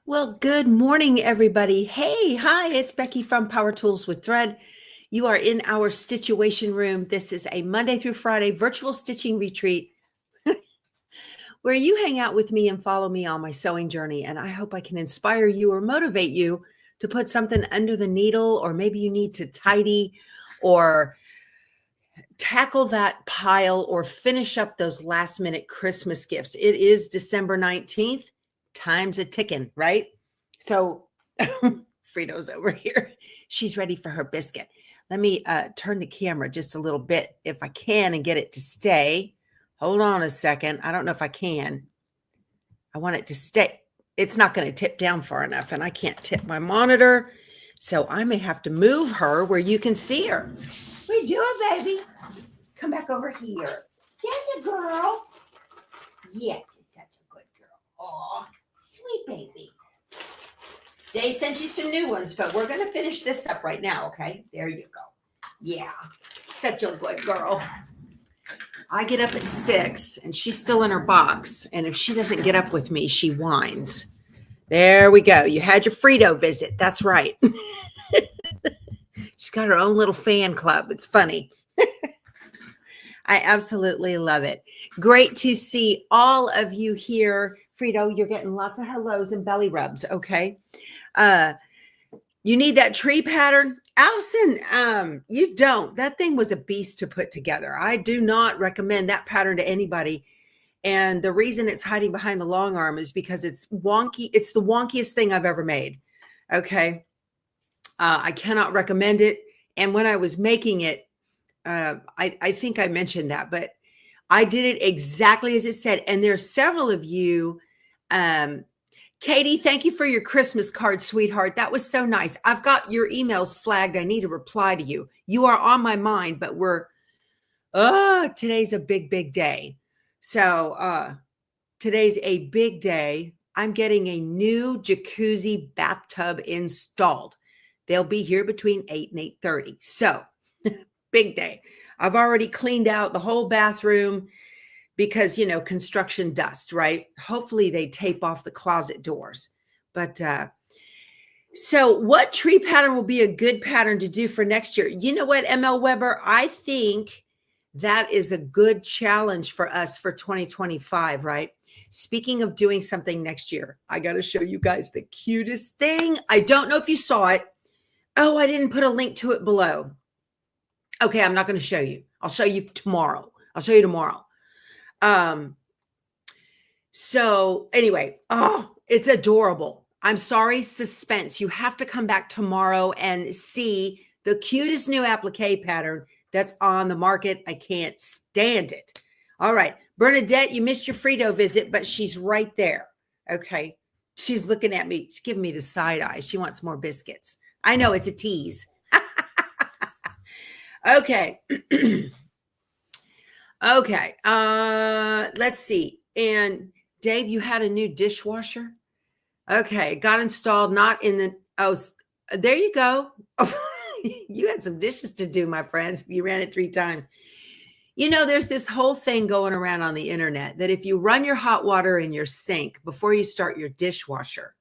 Well, good morning, everybody. Hey, hi, it's Becky from Power Tools with Thread. You are in our Stitchuation room. This is a Monday through Friday virtual stitching retreat where you hang out with me and follow me on my sewing journey. And I hope I can inspire you or motivate you to put something under the needle, or maybe you need to tidy or tackle that pile or finish up those last minute Christmas gifts. It is December 19th. Time's a ticking, right? So Frito's over here. She's ready for her biscuit. Let me turn the camera just a little bit if I can and get it to stay. Hold on a second. I don't know if I can. I want it to stay. It's not going to tip down far enough, and I can't tip my monitor. So I may have to move her where you can see her. What are you doing, baby? Come back over here. That's a girl. Yes, it's such a good girl. Aw, sweet baby. Dave sent you some new ones, but we're going to finish this up right now, okay? There you go. Yeah, such a good girl. I get up at 6, and she's still in her box, and if she doesn't get up with me, she whines. There we go. You had your Frito visit. That's right. She's got her own little fan club. It's funny. I absolutely love it. Great to see all of you here. Frito, you're getting lots of hellos and belly rubs, okay? You need that tree pattern? Allison, you don't. That thing was a beast to put together. I do not recommend that pattern to anybody. And the reason it's hiding behind the long arm is because it's wonky. It's the wonkiest thing I've ever made, okay? I cannot recommend it. And when I was making it, I think I mentioned that, but I did it exactly as it said. And there's several of you. Katie, thank you for your Christmas card, sweetheart. That was so nice. I've got your emails flagged. I need to reply to you. You are on my mind, but today's a big, big day. So today's a big day. I'm getting a new jacuzzi bathtub installed. They'll be here between 8 and 8:30. So big day. I've already cleaned out the whole bathroom because, construction dust, right? Hopefully they tape off the closet doors. But so what tree pattern will be a good pattern to do for next year? You know what, ML Weber? I think that is a good challenge for us for 2025, right? Speaking of doing something next year, I got to show you guys the cutest thing. I don't know if you saw it. Oh, I didn't put a link to it below. Okay, I'm not going to show you. I'll show you tomorrow. So anyway, it's adorable. I'm sorry, suspense. You have to come back tomorrow and see the cutest new applique pattern that's on the market. I can't stand it. All right, Bernadette, you missed your Frito visit, but she's right there. Okay, she's looking at me. She's giving me the side eye. She wants more biscuits. I know it's a tease. Okay. Okay. Let's see. And Dave, you had a new dishwasher. Okay. Got installed, not in the, there you go. You had some dishes to do, my friends. You ran it 3 times. There's this whole thing going around on the internet that if you run your hot water in your sink before you start your dishwasher,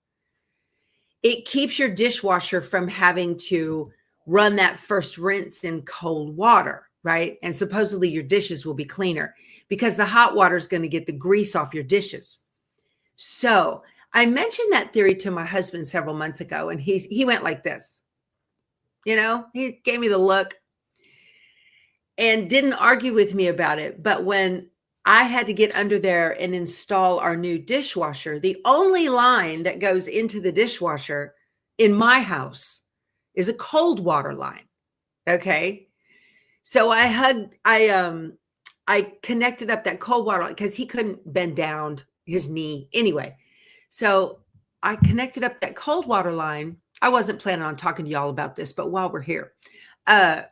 it keeps your dishwasher from having to run that first rinse in cold water, right? And supposedly your dishes will be cleaner because the hot water is going to get the grease off your dishes. So I mentioned that theory to my husband several months ago, and he went like this. He gave me the look and didn't argue with me about it. But when I had to get under there and install our new dishwasher, the only line that goes into the dishwasher in my house is a cold water line. Okay. So I connected up that cold water because he couldn't bend down his knee anyway. So I connected up that cold water line. I wasn't planning on talking to y'all about this, but while we're here, and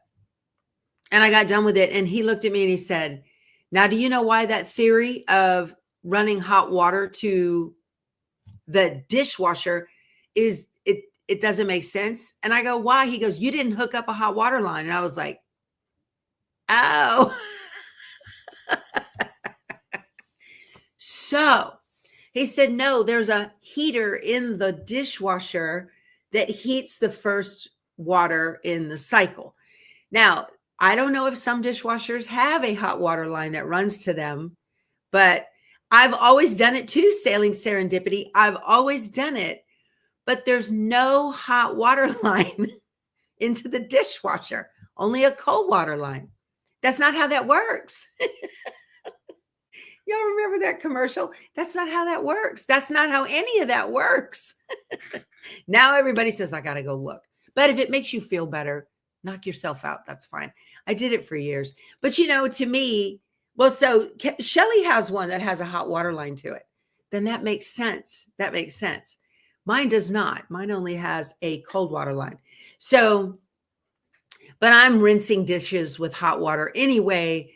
I got done with it, and he looked at me and he said, now, do you know why that theory of running hot water to the dishwasher it doesn't make sense? And I go, why? He goes, you didn't hook up a hot water line. And I was like, oh. So He said, no, there's a heater in the dishwasher that heats the first water in the cycle. Now, I don't know if some dishwashers have a hot water line that runs to them, but I've always done it too, Sailing Serendipity. I've always done it, but there's no hot water line into the dishwasher, only a cold water line. That's not how that works. Y'all remember that commercial? That's not how that works. That's not how any of that works. Now everybody says, I got to go look. But if it makes you feel better, knock yourself out. That's fine. I did it for years. But, you know, to me, well, so Shelly has one that has a hot water line to it. Then that makes sense. That makes sense. Mine does not. Mine only has a cold water line. So, but I'm rinsing dishes with hot water anyway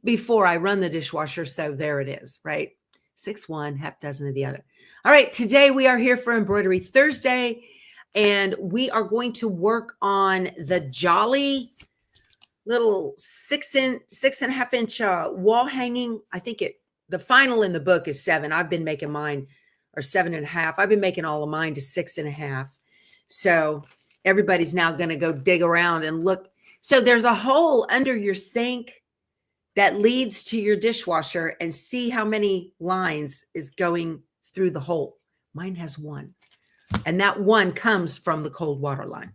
before I run the dishwasher. So there it is, right? 6 one, half dozen of the other. All right. Today we are here for Embroidery Thursday, and we are going to work on the Jolly little 6.5 inch wall hanging. I think the final in the book is 7. I've been making mine, or 7.5. I've been making all of mine to 6.5. So everybody's now going to go dig around and look. So there's a hole under your sink that leads to your dishwasher, and see how many lines is going through the hole. Mine has 1. And that 1 comes from the cold water line.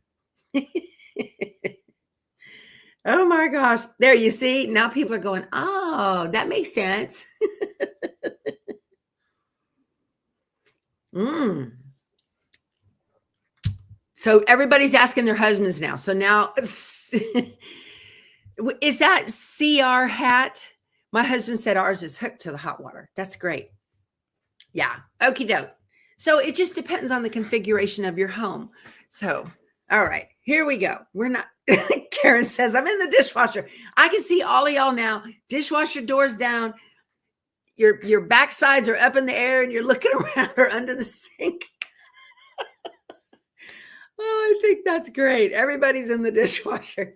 Oh my gosh. There, you see, now people are going, oh, that makes sense. So everybody's asking their husbands now. So now, is that CR hat? My husband said ours is hooked to the hot water. That's great. Yeah. Okie doke. So it just depends on the configuration of your home. So, all right, here we go. We're not, Karen says, I'm in the dishwasher. I can see all of y'all now. Dishwasher doors down. Your backsides are up in the air and you're looking around or under the sink. Oh, I think that's great. Everybody's in the dishwasher.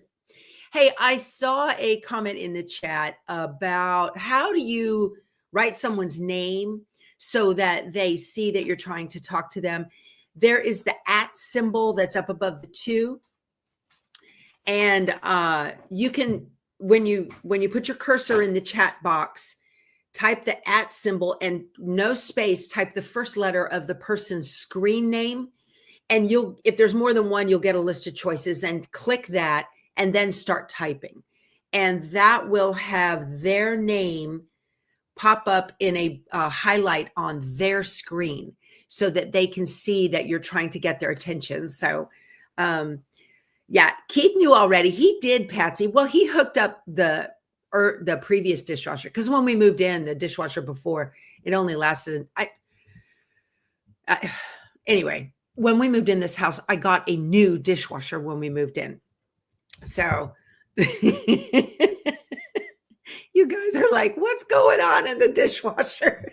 Hey, I saw a comment in the chat about how do you write someone's name so that they see that you're trying to talk to them. There is the @ symbol that's up above the 2. And you can, when you put your cursor in the chat box, type the @ symbol and no space, type the first letter of the person's screen name. And if there's more than one, you'll get a list of choices, and click that and then start typing. And that will have their name pop up in a highlight on their screen so that they can see that you're trying to get their attention. So, yeah, Keith knew already. He did, Patsy. Well, he hooked up the previous dishwasher, because when we moved in, the dishwasher before, it only lasted. Anyway, when we moved in this house, I got a new dishwasher when we moved in. So you guys are like, what's going on in the dishwasher?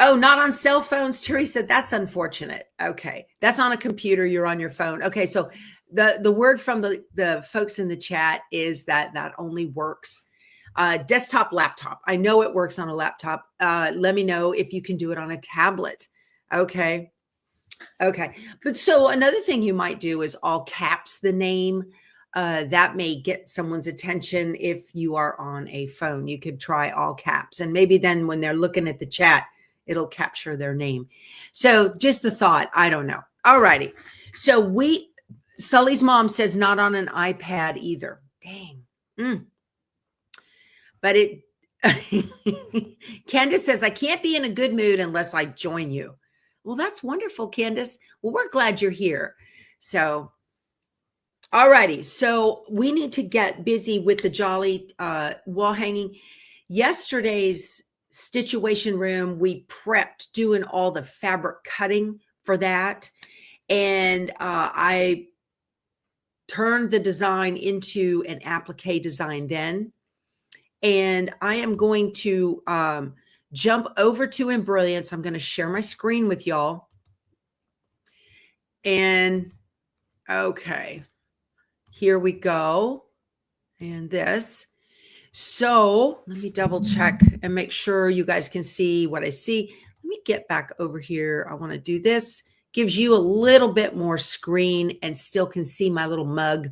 Oh, not on cell phones, Teresa. That's unfortunate. Okay. That's on a computer. You're on your phone. Okay. So the word from the folks in the chat is that only works desktop, laptop. I know it works on a laptop. Let me know if you can do it on a tablet. Okay. Okay. But so another thing you might do is all caps the name. That may get someone's attention. If you are on a phone, you could try all caps, and maybe then when they're looking at the chat, it'll capture their name. So just a thought. I don't know. All righty. So Sully's mom says not on an iPad either. Dang. But Candace says, I can't be in a good mood unless I join you. Well, that's wonderful, Candace. Well, we're glad you're here. So, all righty. So we need to get busy with the Jolly wall hanging. Yesterday's Stitchuation room, we prepped doing all the fabric cutting for that. And I turned the design into an applique design then. And I am going to jump over to Embroidery. I'm going to share my screen with y'all. And okay, here we go. And this. So let me double check and make sure you guys can see what I see. Let me get back over here. I want to do this. Gives you a little bit more screen and still can see my little mug.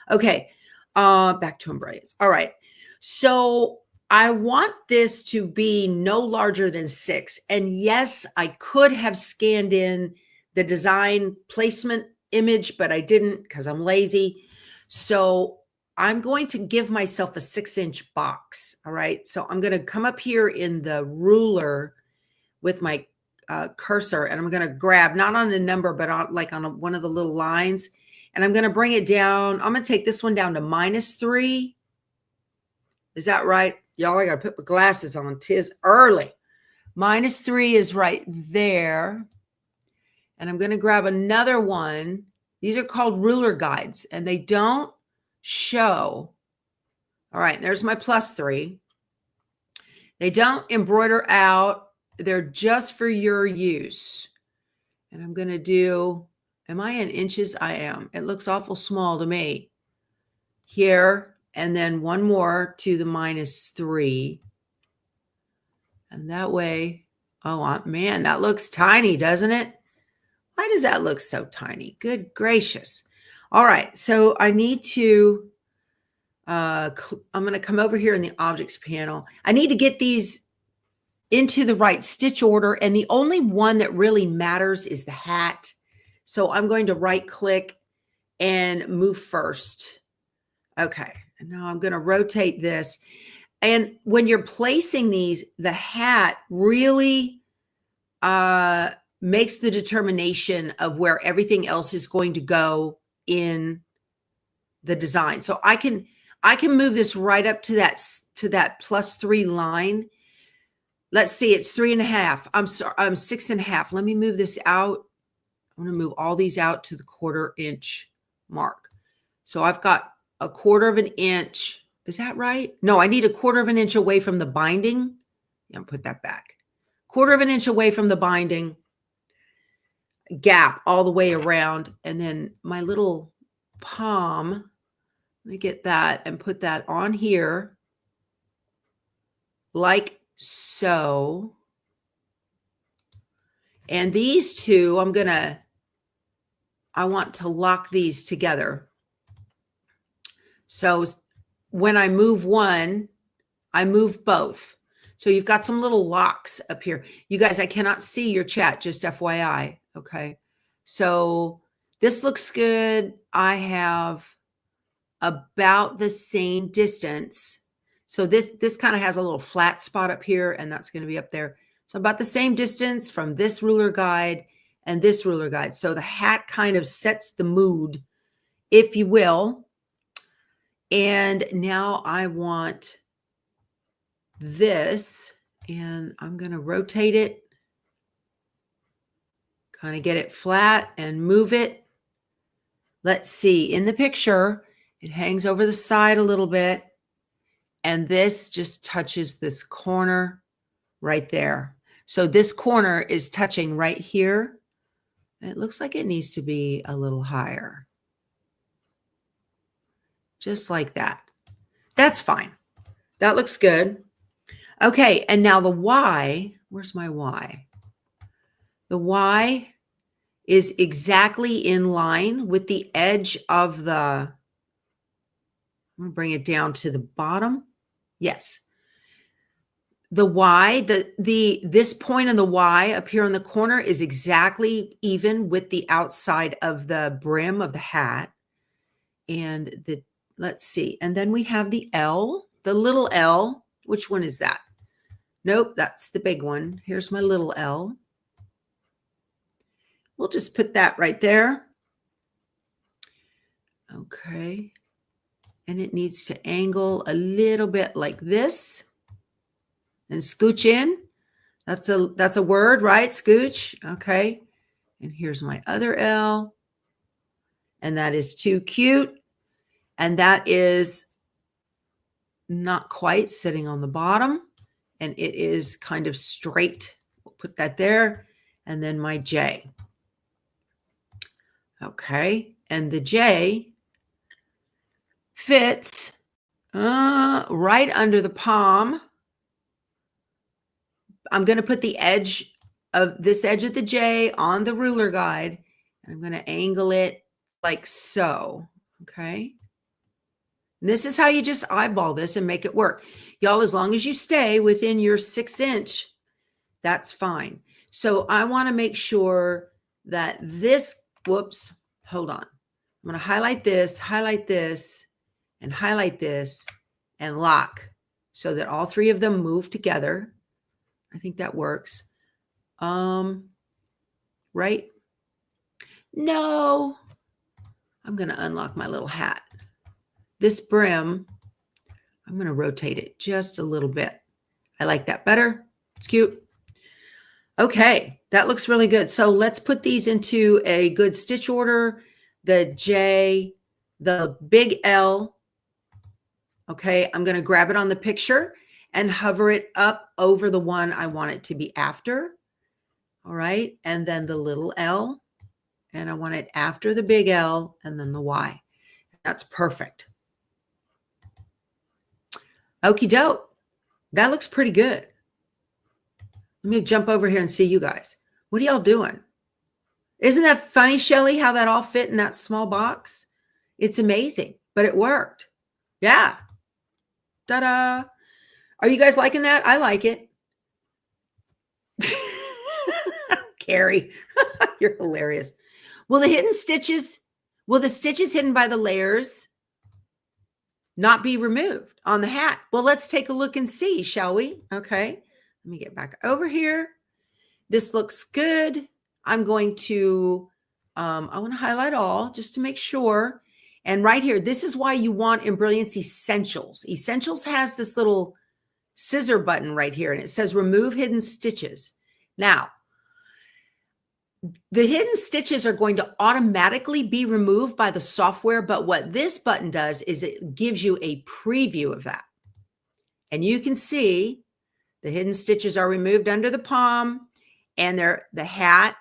Okay, back to embroidery. All right. So I want this to be no larger than 6. And yes, I could have scanned in the design placement image, but I didn't because I'm lazy. So I'm going to give myself a 6-inch box. All right. So I'm going to come up here in the ruler with my cursor, and I'm going to grab not on a number, but on like on one of the little lines. And I'm going to bring it down. I'm going to take this one down to -3. Is that right? Y'all, I got to put my glasses on. 'Tis early. -3 is right there. And I'm going to grab another one. These are called ruler guides, and they don't show. All right, there's my +3. They don't embroider out. They're just for your use. And I'm going to do, am I in inches? I am. It looks awful small to me. Here, and then one more to the -3. And that way, oh, man, that looks tiny, doesn't it? Why does that look so tiny? Good gracious. All right, so I need to, I'm going to come over here in the objects panel. I need to get these into the right stitch order. And the only one that really matters is the hat. So I'm going to right click and move first. Okay. And now I'm going to rotate this. And when you're placing these, the hat really makes the determination of where everything else is going to go in the design. So I can move this right up to that +3 line. Let's see, it's 3.5. I'm sorry, I'm 6.5. Let me move this out. I'm going to move all these out to the 1/4 inch mark. So I've got a 1/4 inch. Is that right? No, I need a 1/4 inch away from the binding. Yeah, put that back. 1/4 inch away from the binding. Gap all the way around. And then my little palm, let me get that and put that on here like so. And these two, I want to lock these together. So when I move one, I move both. So you've got some little locks up here. You guys, I cannot see your chat, just FYI. Okay. So this looks good. I have about the same distance. So this kind of has a little flat spot up here, and that's going to be up there. So about the same distance from this ruler guide and this ruler guide. So the hat kind of sets the mood, if you will. And now I want this, and I'm going to rotate it, kind of get it flat and move it. Let's see, in the picture, it hangs over the side a little bit. And this just touches this corner right there. So this corner is touching right here. It looks like it needs to be a little higher. Just like that. That's fine. That looks good. Okay, and now the Y, where's my Y? The Y is exactly in line with the edge of the, I'm going to bring it down to the bottom. Yes. The Y, this point on the Y up here in the corner is exactly even with the outside of the brim of the hat. And let's see. And then we have the L, the little L. Which one is that? Nope, that's the big one. Here's my little L. We'll just put that right there. Okay. And it needs to angle a little bit like this and scooch in. That's a word, right? Scooch. Okay. And here's my other L. And that is too cute. And that is not quite sitting on the bottom. And it is kind of straight. We'll put that there. And then my J. Okay. And the J fits right under the palm. I'm going to put the edge of this edge of the J on the ruler guide. And I'm going to angle it like so. Okay. And this is how you just eyeball this and make it work. Y'all, as long as you stay within your 6-inch, that's fine. So I want to make sure that this, whoops, hold on. I'm going to highlight this, and highlight this, and lock so that all three of them move together. I think that works. Right? No. I'm going to unlock my little hat. This brim, I'm going to rotate it just a little bit. I like that better. It's cute. Okay, that looks really good. So let's put these into a good stitch order. The J, the big L. Okay, I'm going to grab it on the picture and hover it up over the one I want it to be after. All right, and then the little L, and I want it after the big L, and then the Y. That's perfect. Okie doke. That looks pretty good. Let me jump over here and see you guys. What are y'all doing? Isn't that funny, Shelly, how that all fit in that small box? It's amazing, but it worked. Yeah. Ta-da. Are you guys liking that? I like it. Carrie, you're hilarious. Will the stitches hidden by the layers not be removed on the hat? Well, let's take a look and see, shall we? Okay. Let me get back over here. This looks good. I'm going to, I want to highlight all just to make sure. And right here, this is why you want Embrilliance Essentials. Essentials has this little scissor button right here, and it says remove hidden stitches. Now, the hidden stitches are going to automatically be removed by the software, but what this button does is it gives you a preview of that. And you can see the hidden stitches are removed under the palm, and they're the hat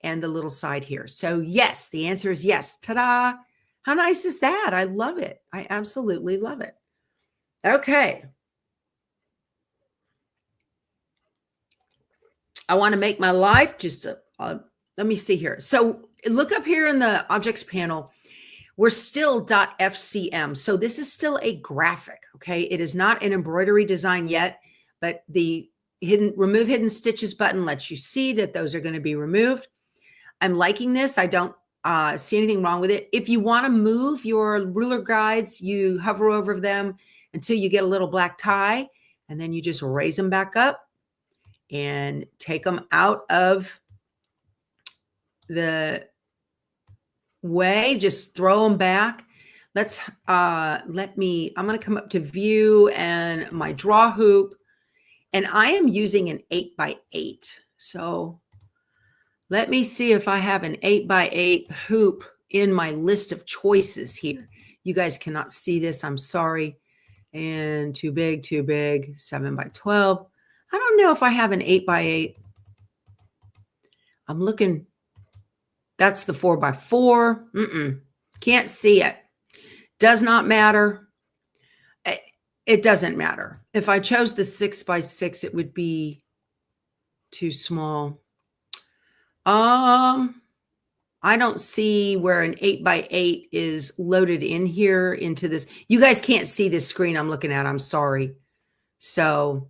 and the little side here. So yes, the answer is yes. Ta-da. How nice is that? I love it. I absolutely love it. Okay. I want to make my life just let me see here. So look up here in the objects panel. We're still .fcm. So this is still a graphic. Okay. It is not an embroidery design yet, but the remove hidden stitches button lets you see that those are going to be removed. I'm liking this. I don't see anything wrong with it. If you want to move your ruler guides, you hover over them until you get a little black tie, and then you just raise them back up and take them out of the way. Just throw them back. Let's I'm going to come up to view and my draw hoop, and I am using an 8x8. So let me see if I have an 8x8 hoop in my list of choices here. You guys cannot see this. I'm sorry. And too big, 7x12. I don't know if I have an 8x8. I'm looking. That's the 4x4. Can't see it. Does not matter. It doesn't matter. If I chose the 6x6, it would be too small. I don't see where an 8x8 is loaded in here into this. You guys can't see this screen I'm looking at. I'm sorry. So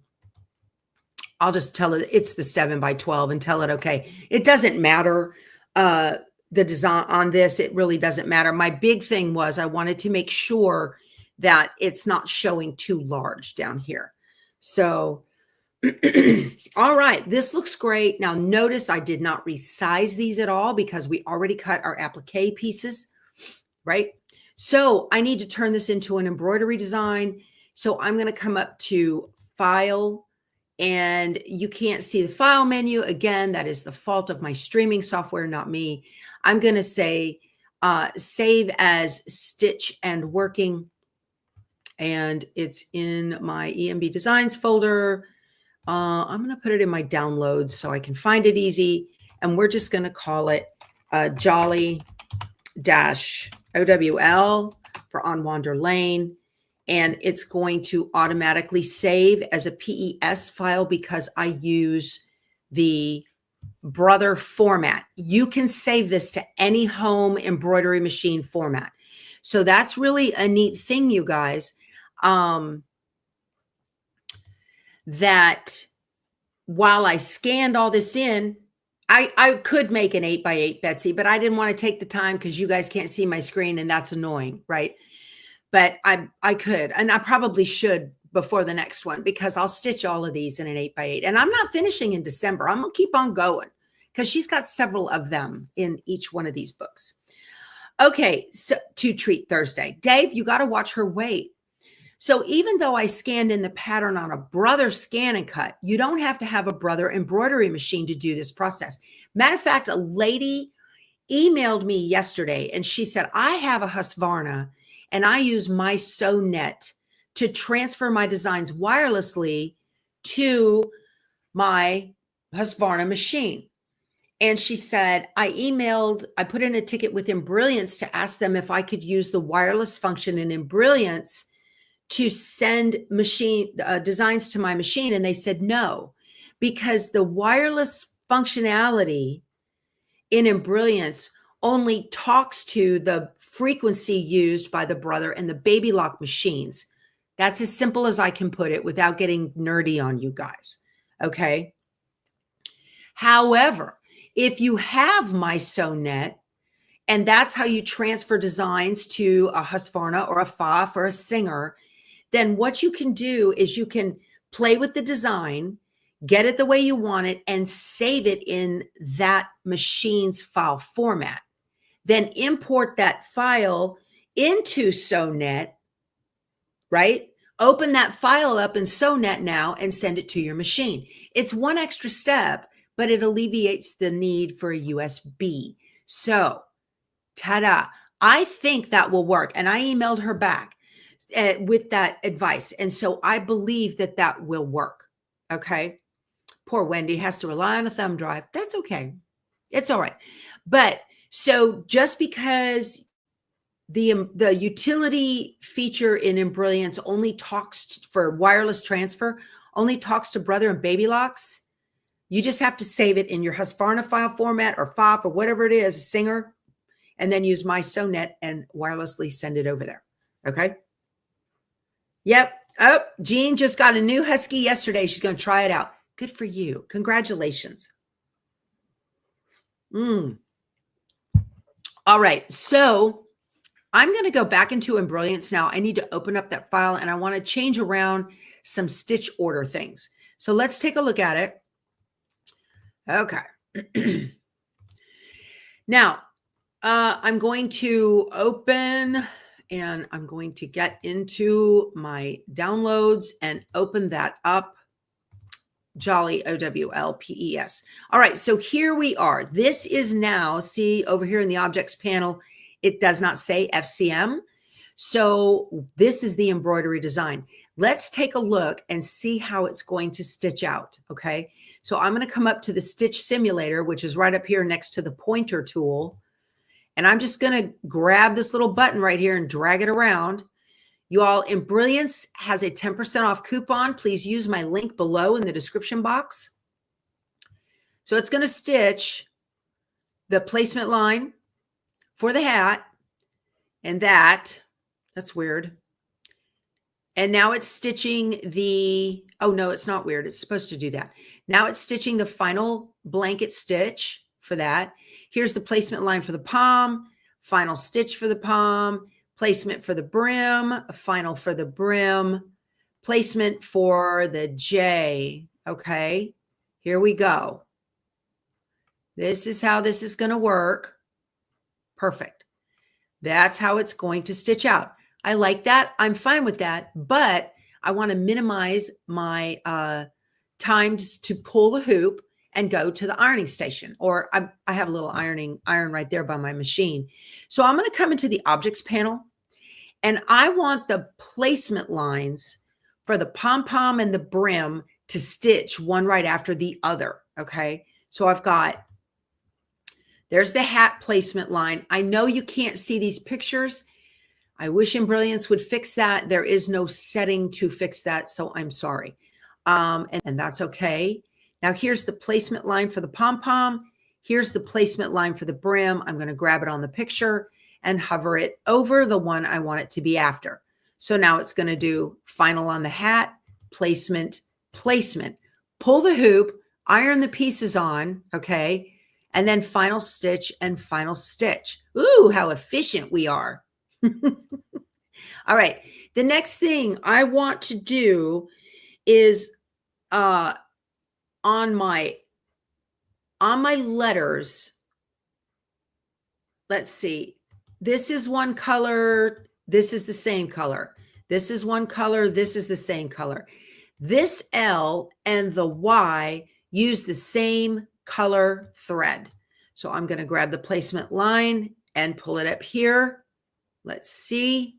I'll just tell it it's the 7x12 and tell it, okay. It doesn't matter. The design on this, it really doesn't matter. My big thing was I wanted to make sure that it's not showing too large down here. So, all right, this looks great. Now notice I did not resize these at all because we already cut our applique pieces, right? So I need to turn this into an embroidery design. So I'm going to come up to File, and you can't see the File menu. Again, that is the fault of my streaming software, not me. I'm going to say Save as Stitch and Working, and it's in my EMB Designs folder. I'm going to put it in my downloads so I can find it easy. And we're just going to call it Jolly-OWL for On Wander Lane. and it's going to automatically save as a PES file because I use the Brother format. You can save this to any home embroidery machine format. So that's really a neat thing, you guys, that while I scanned all this in, I could make an 8x8, Betsy, but I didn't want to take the time because you guys can't see my screen and that's annoying, right? But I could, and I probably should before the next one because I'll stitch all of these in an 8x8. And I'm not finishing in December. I'm going to keep on going because she's got several of them in each one of these books. Okay, so to treat Thursday. Dave, you got to watch her weight. So even though I scanned in the pattern on a Brother scan and cut, you don't have to have a Brother embroidery machine to do this process. Matter of fact, a lady emailed me yesterday and she said, I have a Husqvarna and I use my sew net to transfer my designs wirelessly to my Husqvarna machine. And she said, I put in a ticket with Embrilliance to ask them if I could use the wireless function in Embrilliance to send designs to my machine. And they said no, because the wireless functionality in Embrilliance only talks to the frequency used by the Brother and the Baby Lock machines. That's as simple as I can put it without getting nerdy on you guys. Okay. However, if you have my sew net, and that's how you transfer designs to a Husqvarna or a Pfaff or a Singer, then what you can do is you can play with the design, get it the way you want it, and save it in that machine's file format. Then import that file into SewNet, right? Open that file up in SewNet now and send it to your machine. It's one extra step, but it alleviates the need for a USB. So, ta-da. I think that will work. And I emailed her back with that advice. And so I believe that that will work. Okay. Poor Wendy has to rely on a thumb drive. That's okay. It's all right. But so just because the utility feature in Embrilliance only talks for wireless transfer, only talks to Brother and Baby Locks, you just have to save it in your Husqvarna file format or Pfaff or whatever it is, a Singer, and then use my SewNet and wirelessly send it over there. Okay. Yep. Oh, Jean just got a new Husky yesterday. She's going to try it out. Good for you. Congratulations. All right. So I'm going to go back into Embrilliance now. I need to open up that file and I want to change around some stitch order things. So let's take a look at it. Okay. Now, I'm going to open and I'm going to get into my downloads and open that up. Jolly, OWLPES. All right, so here we are. This is now, see over here in the objects panel, it does not say FCM. So this is the embroidery design. Let's take a look and see how it's going to stitch out, okay? So I'm going to come up to the stitch simulator, which is right up here next to the pointer tool. And I'm just going to grab this little button right here and drag it around. You all, Embrilliance has a 10% off coupon. Please use my link below in the description box. So it's going to stitch the placement line for the hat and that's weird. And now it's stitching the, oh no, it's not weird. It's supposed to do that. Now it's stitching the final blanket stitch for that. Here's the placement line for the palm, final stitch for the palm, placement for the brim, a final for the brim, placement for the J. Okay, here we go. This is how this is going to work. Perfect. That's how it's going to stitch out. I like that. I'm fine with that, but I want to minimize my time to pull the hoop and go to the ironing station, or I have a little iron right there by my machine. So I'm going to come into the objects panel and I want the placement lines for the pom-pom and the brim to stitch one right after the other. Okay. So I've got, there's the hat placement line. I know you can't see these pictures. I wish Embrilliance would fix that. There is no setting to fix that, so I'm sorry. And that's okay. Now here's the placement line for the pom-pom. Here's the placement line for the brim. I'm going to grab it on the picture and hover it over the one I want it to be after. So now it's going to do final on the hat, placement, placement. Pull the hoop, iron the pieces on, okay? And then final stitch and final stitch. Ooh, how efficient we are. All right. The next thing I want to do is on my letters. Let's see. This is one color. This is the same color. This is one color. This is the same color. This L and the Y use the same color thread. So I'm going to grab the placement line and pull it up here. Let's see.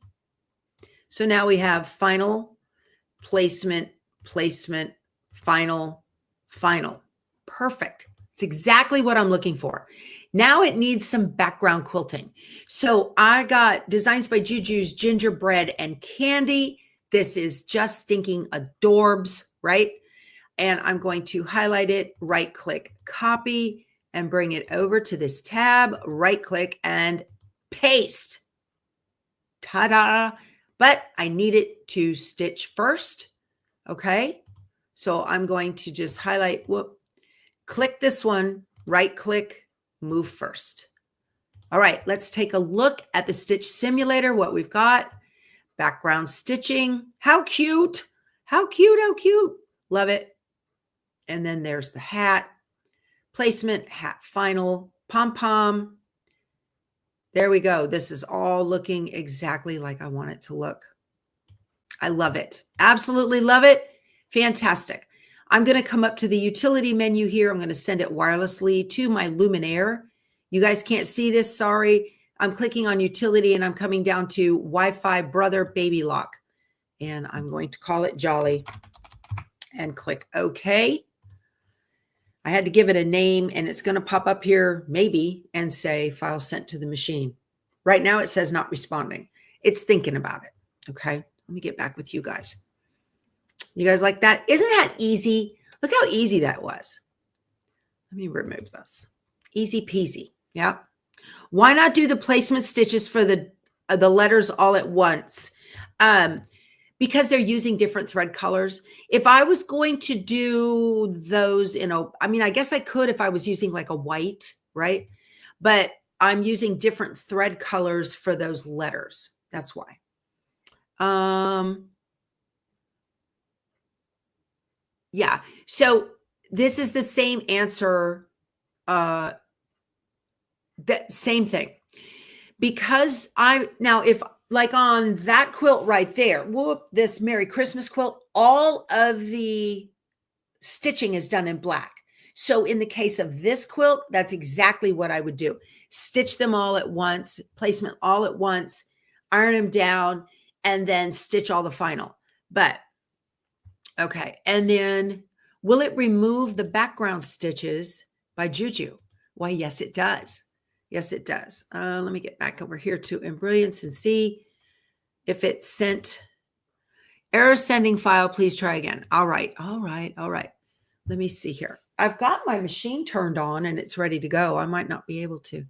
So now we have final, placement, placement, final, final. Perfect. It's exactly what I'm looking for. Now it needs some background quilting. So I got Designs by Juju's Gingerbread and Candy. This is just stinking adorbs, right? And I'm going to highlight it, right click, copy, and bring it over to this tab, right click and paste. Ta-da. But I need it to stitch first. Okay. So I'm going to just highlight, click this one, right click, move first. All right, let's take a look at the stitch simulator, what we've got. Background stitching. How cute. How cute, how cute. Love it. And then there's the hat. Placement, hat final, pom-pom. There we go. This is all looking exactly like I want it to look. I love it. Absolutely love it. Fantastic. I'm going to come up to the utility menu here. I'm going to send it wirelessly to my Luminaire. You guys can't see this. Sorry. I'm clicking on utility and I'm coming down to Wi-Fi brother baby lock. And I'm going to call it Jolly and click OK. I had to give it a name and it's going to pop up here maybe and say file sent to the machine. Right now it says not responding. It's thinking about it. Okay. Let me get back with you guys. You guys like that? Isn't that easy? Look how easy that was. Let me remove this. Easy peasy. Yeah. Why not do the placement stitches for the letters all at once? Because they're using different thread colors. If I was going to do those I guess I could if I was using like a white, right? But I'm using different thread colors for those letters. That's why. Yeah. So this is the same answer. That same thing. Because if like on that quilt right there, this Merry Christmas quilt, all of the stitching is done in black. So in the case of this quilt, that's exactly what I would do. Stitch them all at once, placement all at once, iron them down, and then stitch all the final. But, okay. And then will it remove the background stitches by Juju? Why, yes, it does. Yes, it does. Let me get back over here to Embrilliance and see if it sent. Error sending file, please try again. All right, all right, all right. Let me see here. I've got my machine turned on and it's ready to go. I might not be able to.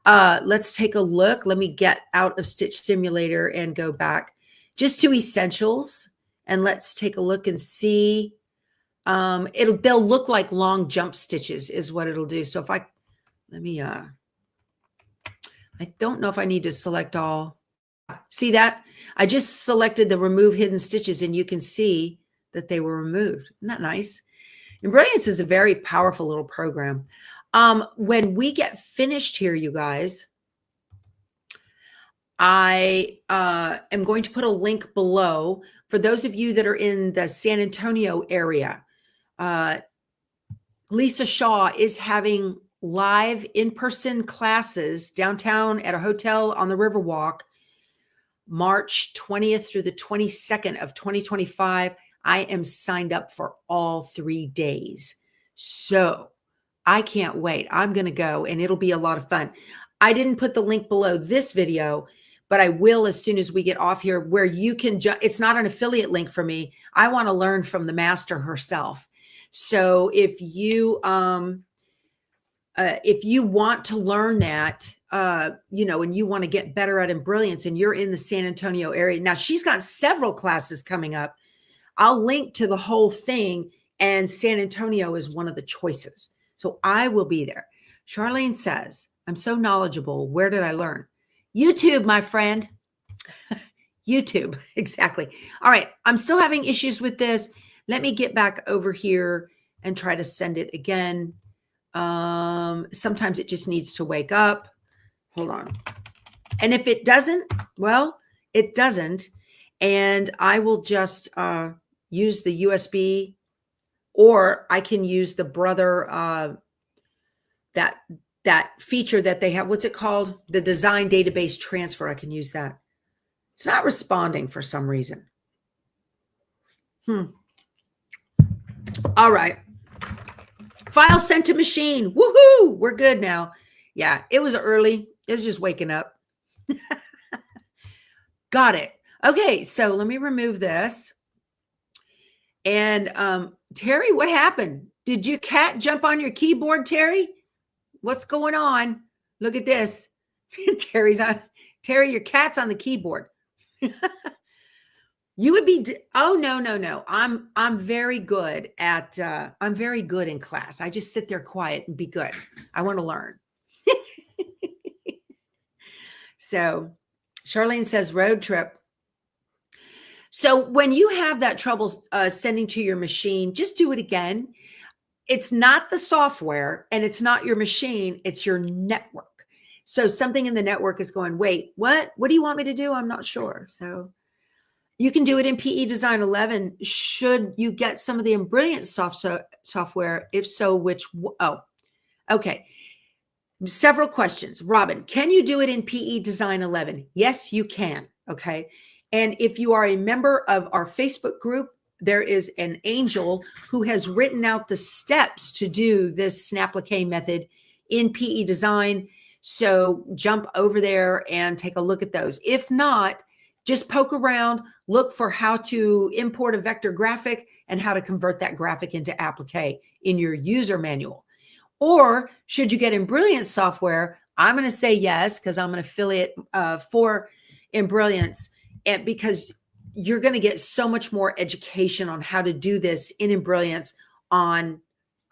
Let's take a look. Let me get out of Stitch Simulator and go back just to Essentials. And let's take a look and see. They'll look like long jump stitches is what it'll do. So if I don't know if I need to select all. See that? I just selected the remove hidden stitches and you can see that they were removed. Isn't that nice? Embrilliance is a very powerful little program. When we get finished here, you guys, I am going to put a link below for those of you that are in the San Antonio area. Lisa Shaw is having live in-person classes downtown at a hotel on the Riverwalk, March 20th through the 22nd of 2025. I am signed up for all 3 days. So I can't wait. I'm going to go and it'll be a lot of fun. I didn't put the link below this video, but I will as soon as we get off here, where you can it's not an affiliate link for me. I want to learn from the master herself. So if you want to learn that, you know, and you want to get better at Embrilliance and you're in the San Antonio area. Now she's got several classes coming up. I'll link to the whole thing, and San Antonio is one of the choices. So I will be there. Charlene says, I'm so knowledgeable. Where did I learn? YouTube, my friend. YouTube, exactly. All right, I'm still having issues with this. Let me get back over here and try to send it again. Sometimes it just needs to wake up. Hold on. And if it doesn't, well, it doesn't. And I will just use the USB, or I can use the Brother, that feature that they have. What's it called? The design database transfer. I can use that. It's not responding for some reason. All right. File sent to machine. Woohoo! We're good now. Yeah, it was early. It was just waking up. Got it. Okay, so let me remove this. And Terry, what happened? Did your cat jump on your keyboard, Terry? What's going on? Look at this. Terry, your cat's on the keyboard. You would be, oh, no. I'm very good at, I'm very good in class. I just sit there quiet and be good. I want to learn. So Charlene says road trip. So when you have that trouble sending to your machine, just do it again. It's not the software and it's not your machine. It's your network. So something in the network is going, wait, what do you want me to do? I'm not sure. So you can do it in PE Design 11. Should you get some of the Embrilliance software? If so, which? Oh, okay. Several questions. Robin, can you do it in PE Design 11? Yes, you can. Okay. And if you are a member of our Facebook group, there is an angel who has written out the steps to do this Applique method in PE Design. So jump over there and take a look at those. If not, just poke around, look for how to import a vector graphic and how to convert that graphic into applique in your user manual. Or should you get Embrilliance software? I'm going to say yes, because I'm an affiliate for Embrilliance, and because you're going to get so much more education on how to do this in Embrilliance on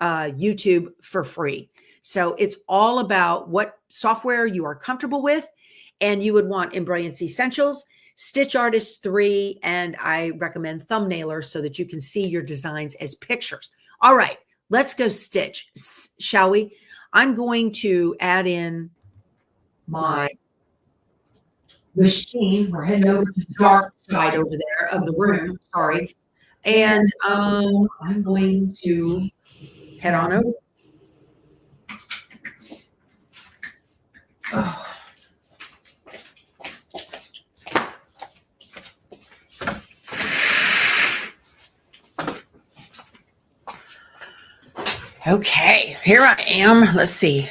YouTube for free. So it's all about what software you are comfortable with, and you would want Embrilliance Essentials, Stitch Artist 3, and I recommend Thumbnailer so that you can see your designs as pictures. All right, let's go stitch, shall we? I'm going to add in my machine. We're heading over to the dark side over there of the room, sorry. And I'm going to head on over. Oh. Okay, here I am. Let's see.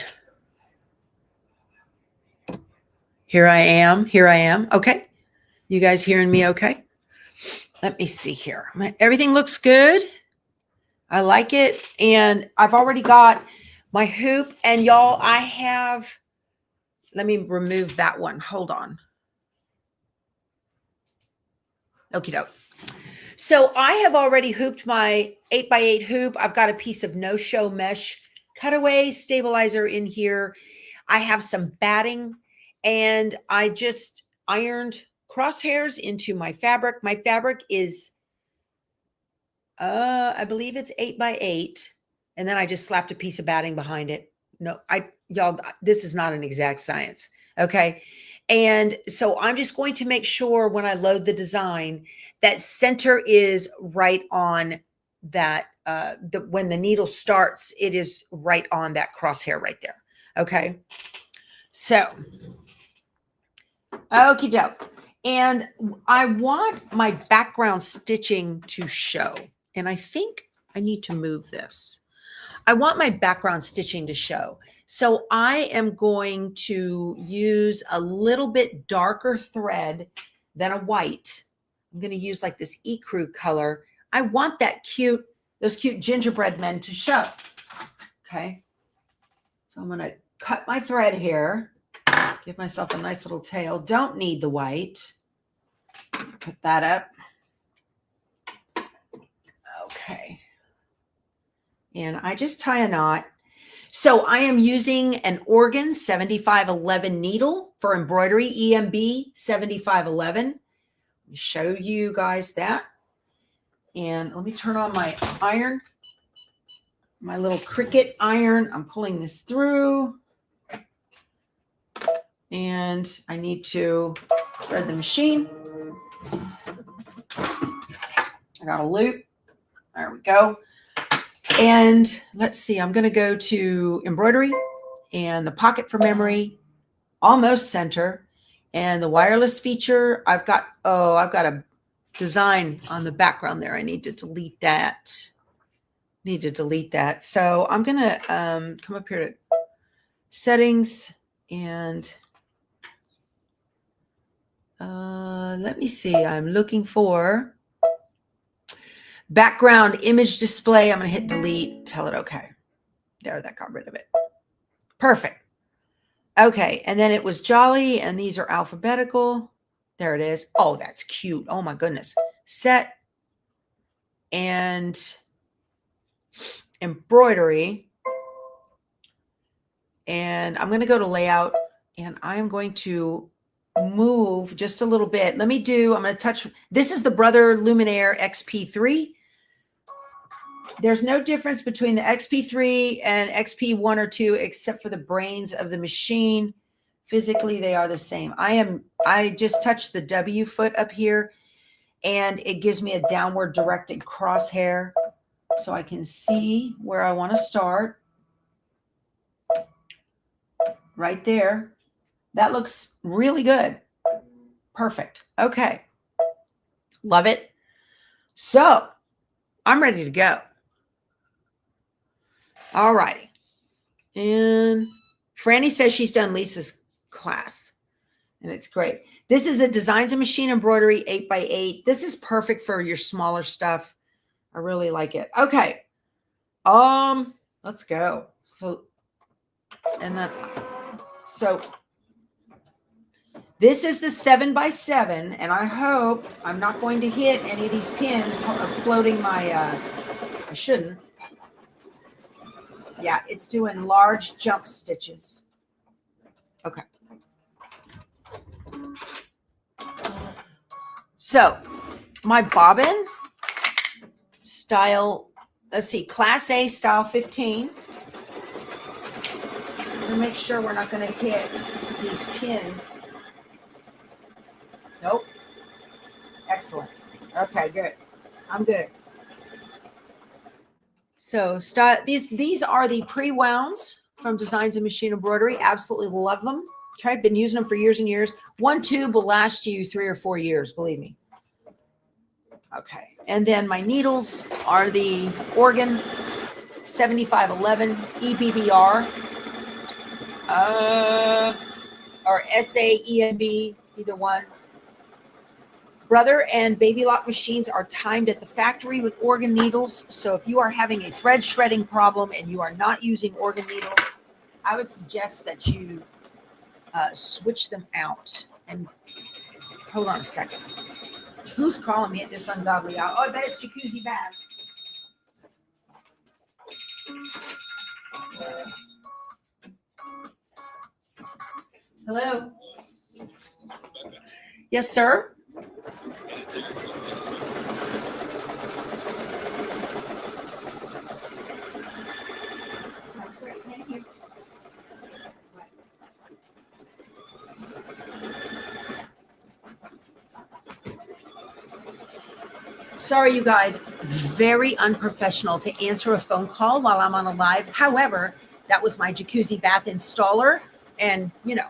Here I am. Okay. You guys hearing me okay? Let me see here. Everything looks good. I like it. And I've already got my hoop. And y'all, I have, let me remove that one. Hold on. Okie doke. So I have already hooped my 8x8 hoop. I've got a piece of no-show mesh cutaway stabilizer in here. I have some batting, and I just ironed crosshairs into my fabric. My fabric is, I believe it's 8x8. And then I just slapped a piece of batting behind it. No, y'all, this is not an exact science. Okay. And so I'm just going to make sure when I load the design that center is right on that, when the needle starts, it is right on that crosshair right there. Okay. So, okie doke. And I want my background stitching to show. And I think I need to move this. I want my background stitching to show. So I am going to use a little bit darker thread than a white. I'm going to use like this ecru color. I want that those cute gingerbread men to show. Okay. So I'm going to cut my thread here, give myself a nice little tail. Don't need the white. Put that up. Okay. And I just tie a knot. So I am using an Organ 7511 needle for embroidery, EMB 7511. Let me show you guys that. And let me turn on my iron, my little Cricut iron. I'm pulling this through. And I need to thread the machine. I got a loop. There we go. And let's see, I'm going to go to embroidery and the pocket for memory, almost center, and the wireless feature. I've got a design on the background there. I need to delete that. So I'm going to come up here to settings and let me see. I'm looking for background image display. I'm going to hit delete, tell it okay. There, that got rid of it. Perfect. Okay, and then it was Jolly, and these are alphabetical. There it is. Oh, that's cute. Oh my goodness. Set and embroidery. And I'm going to go to layout, and I am going to move just a little bit. I'm going to touch. This is the Brother Luminaire XP3. There's no difference between the XP3 and XP1 or 2 except for the brains of the machine. Physically, they are the same. I just touched the W foot up here, and it gives me a downward directed crosshair so I can see where I want to start. Right there. That looks really good. Perfect. Okay. Love it. So I'm ready to go. All righty. And Franny says she's done Lisa's class, and it's great. This is a Designs and Machine Embroidery 8x8. This is perfect for your smaller stuff. I really like it. Okay. Let's go. So this is the 7x7, and I hope I'm not going to hit any of these pins floating my, I shouldn't. Yeah, it's doing large jump stitches. Okay. So my bobbin style, let's see, Class A style 15. To make sure we're not going to hit these pins. Nope. Excellent. Okay, good. I'm good. So these are the pre-wounds from Designs and Machine Embroidery. Absolutely love them. Okay, I've been using them for years and years. One tube will last you 3 or 4 years, believe me. Okay, and then my needles are the Organ 7511 EBBR or SAEMB, either one. Brother and Baby Lock machines are timed at the factory with Organ needles. So if you are having a thread shredding problem and you are not using Organ needles, I would suggest that you switch them out. And hold on a second. Who's calling me at this ungodly hour? Oh, I bet it's Jacuzzi Bath. Hello? Yes, sir? Sounds great. Thank you. Sorry, you guys. Very unprofessional to answer a phone call while I'm on a live. However, that was my jacuzzi bath installer, and you know,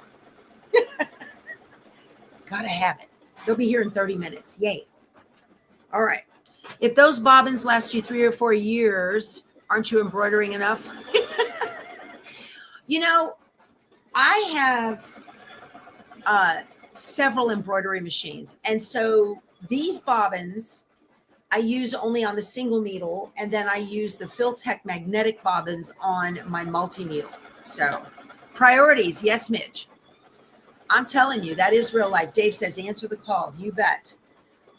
gotta have it. They'll be here in 30 minutes. Yay. All right. If those bobbins last you 3 or 4 years, Aren't you embroidering enough? You know, I have several embroidery machines. And so these bobbins I use only on the single needle, and then I use the Filtech magnetic bobbins on my multi-needle. So priorities, yes, Mitch. I'm telling you, that is real life. Dave says, answer the call. You bet.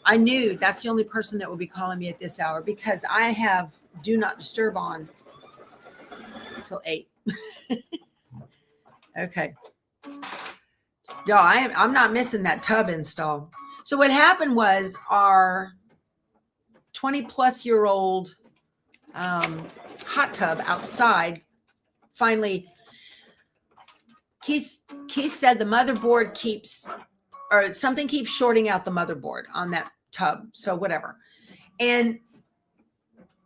I knew that's the only person that will be calling me at this hour because I have do not disturb on until 8. Okay. Y'all, I'm not missing that tub install. So what happened was our 20-plus-year-old hot tub outside finally, Keith said the motherboard keeps, or something keeps shorting out the motherboard on that tub. So whatever. And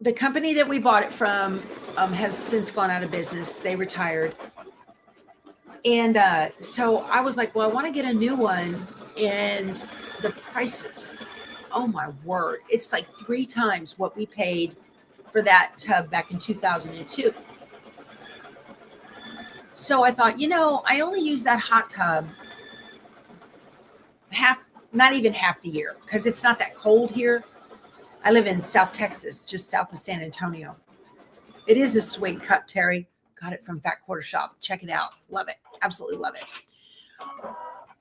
the company that we bought it from has since gone out of business. They retired. And so I was like, well, I want to get a new one. And the prices, oh my word, it's like 3 times what we paid for that tub back in 2002. So I thought, I only use that hot tub not even half the year because it's not that cold here. I live in South Texas, just south of San Antonio. It is a swing cup, Terry. Got it from Fat Quarter Shop. Check it out. Love it. Absolutely love it.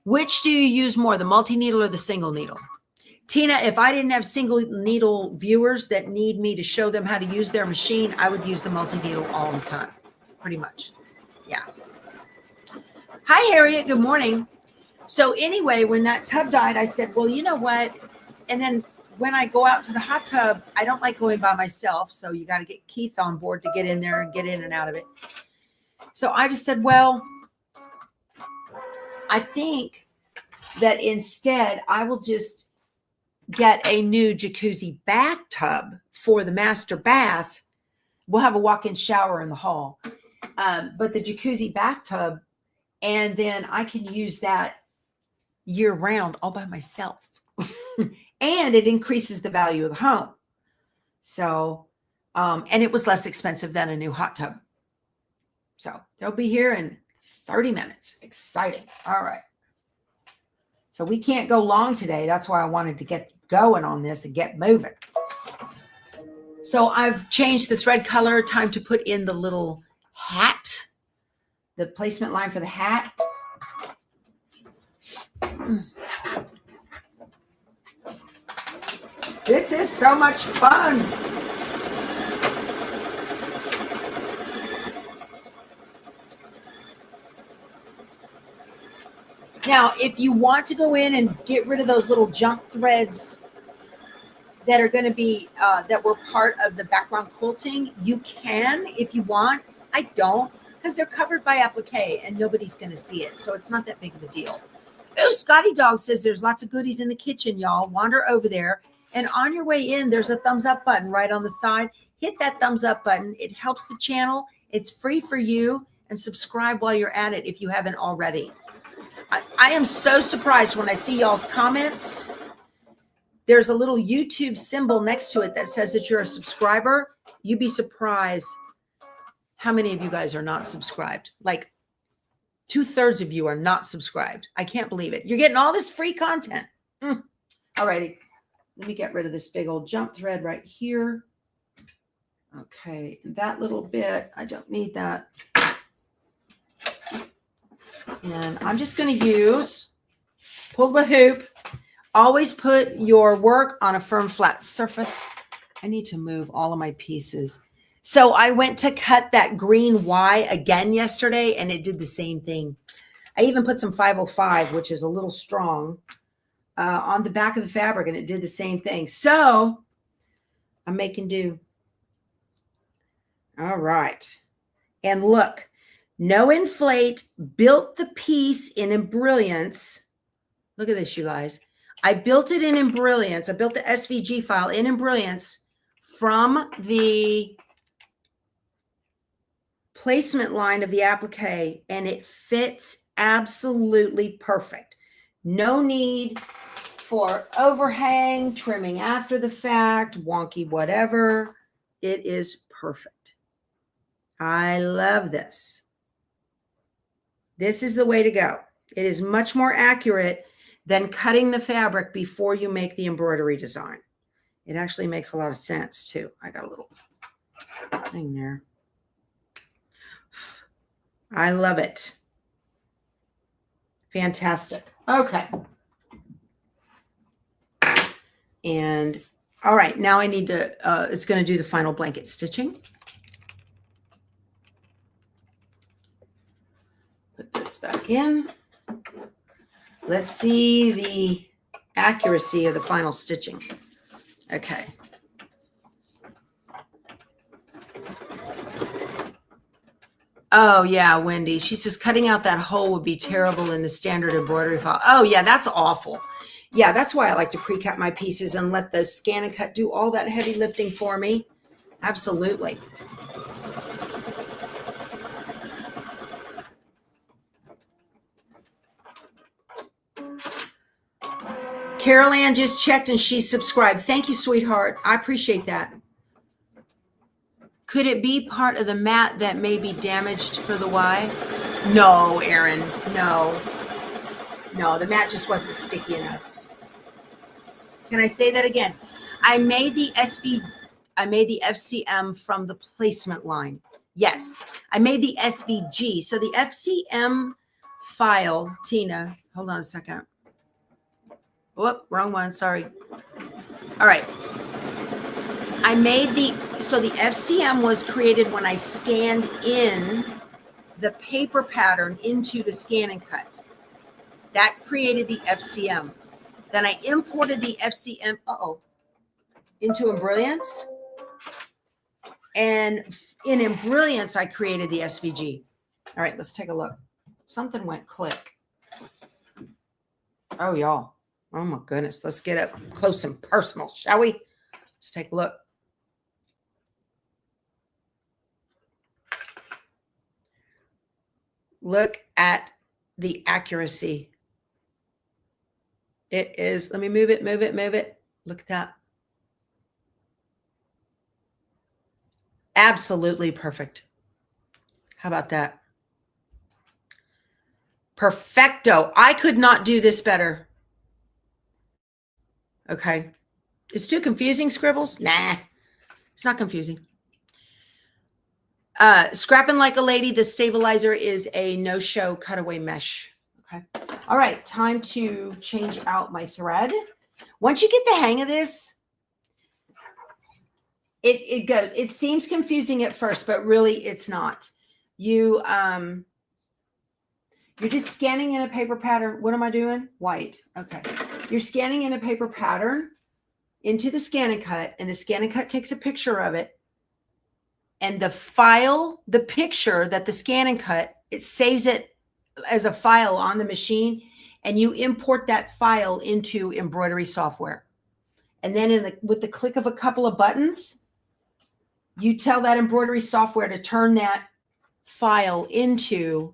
Which do you use more, the multi-needle or the single needle? Tina, if I didn't have single needle viewers that need me to show them how to use their machine, I would use the multi-needle all the time. Pretty much. Yeah. Hi, Harriet. Good morning. So anyway, when that tub died, I said, well, you know what? And then when I go out to the hot tub, I don't like going by myself. So you got to get Keith on board to get in there and get in and out of it. So I just said, well, I think that instead I will just get a new jacuzzi bathtub for the master bath. We'll have a walk-in shower in the hall. But the jacuzzi bathtub, and then I can use that year round all by myself. And it increases the value of the home. So, and it was less expensive than a new hot tub. So they'll be here in 30 minutes. Exciting. All right. So we can't go long today. That's why I wanted to get going on this and get moving. So I've changed the thread color. Time to put in the little hat, the placement line for the hat. This is so much fun. Now, if you want to go in and get rid of those little jump threads that are going to be, that were part of the background quilting, you can if you want. I don't, because they're covered by applique and nobody's going to see it. So it's not that big of a deal. Oh, Scotty Dog says there's lots of goodies in the kitchen, y'all. Wander over there. And on your way in, there's a thumbs up button right on the side. Hit that thumbs up button. It helps the channel. It's free for you. And subscribe while you're at it if you haven't already. I am so surprised when I see y'all's comments. There's a little YouTube symbol next to it that says that you're a subscriber. You'd be surprised how many of you guys are not subscribed. Like 2/3 of you are not subscribed. I can't believe it. You're getting all this free content. All righty. Let me get rid of this big old jump thread right here. Okay. And that little bit, I don't need that. And I'm just going to use pull the hoop. Always put your work on a firm, flat surface. I need to move all of my pieces. So I went to cut that green Y again yesterday, and it did the same thing. I even put some 505, which is a little strong, on the back of the fabric, and it did the same thing. So I'm making do. All right. And look, no inflate, built the piece in Embrilliance. Look at this, you guys. I built it in Embrilliance. I built the SVG file in Embrilliance from the placement line of the applique, and it fits absolutely perfect. No need for overhang, trimming after the fact, wonky, whatever. It is perfect. I love this. This is the way to go. It is much more accurate than cutting the fabric before you make the embroidery design. It actually makes a lot of sense too. I got a little thing there. I love it. Fantastic. Okay. And all right, now I need to, it's going to do the final blanket stitching. Put this back in. Let's see the accuracy of the final stitching. Okay. Oh, yeah, Wendy. She says cutting out that hole would be terrible in the standard embroidery file. Oh, yeah, that's awful. Yeah, that's why I like to pre-cut my pieces and let the scan and cut do all that heavy lifting for me. Absolutely. Carol Ann just checked and she subscribed. Thank you, sweetheart. I appreciate that. Could it be part of the mat that may be damaged for the Y? No, Erin. No. No, the mat just wasn't sticky enough. Can I say that again? I made the FCM from the placement line. Yes, I made the SVG. So the FCM file, Tina, hold on a second. Whoop, wrong one, sorry. All right. I made so the FCM was created when I scanned in the paper pattern into the scan and cut. That created the FCM. Then I imported the FCM, into Embrilliance. And in Embrilliance, I created the SVG. All right, let's take a look. Something went click. Oh, y'all. Oh, my goodness. Let's get up close and personal, shall we? Let's take a look. Look at the accuracy. It is, let me move it, move it, move it. Look at that. Absolutely perfect. How about that? Perfecto. I could not do this better. Okay. It's too confusing, Scribbles? Nah, it's not confusing. Scrapping Like a Lady, the stabilizer is a no-show cutaway mesh. Okay. All right, time to change out my thread. Once you get the hang of this, it goes. It seems confusing at first, but really it's not. You're just scanning in a paper pattern. What am I doing? White. Okay. You're scanning in a paper pattern into the scan and cut, and the scan and cut takes a picture of it. And the file, the picture that the scan and cut, it saves it as a file on the machine, and you import that file into embroidery software. And then with the click of a couple of buttons, you tell that embroidery software to turn that file into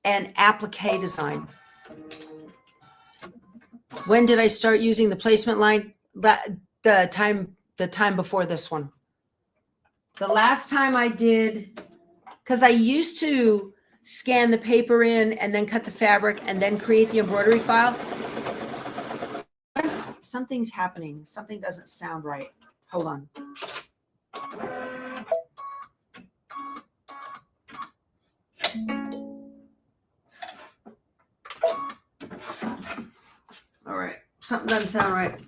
an applique design. When did I start using the placement line? The time before this one. The last time I did, because I used to scan the paper in and then cut the fabric and then create the embroidery file. Something's happening. Something doesn't sound right. Hold on. All right. Something doesn't sound right.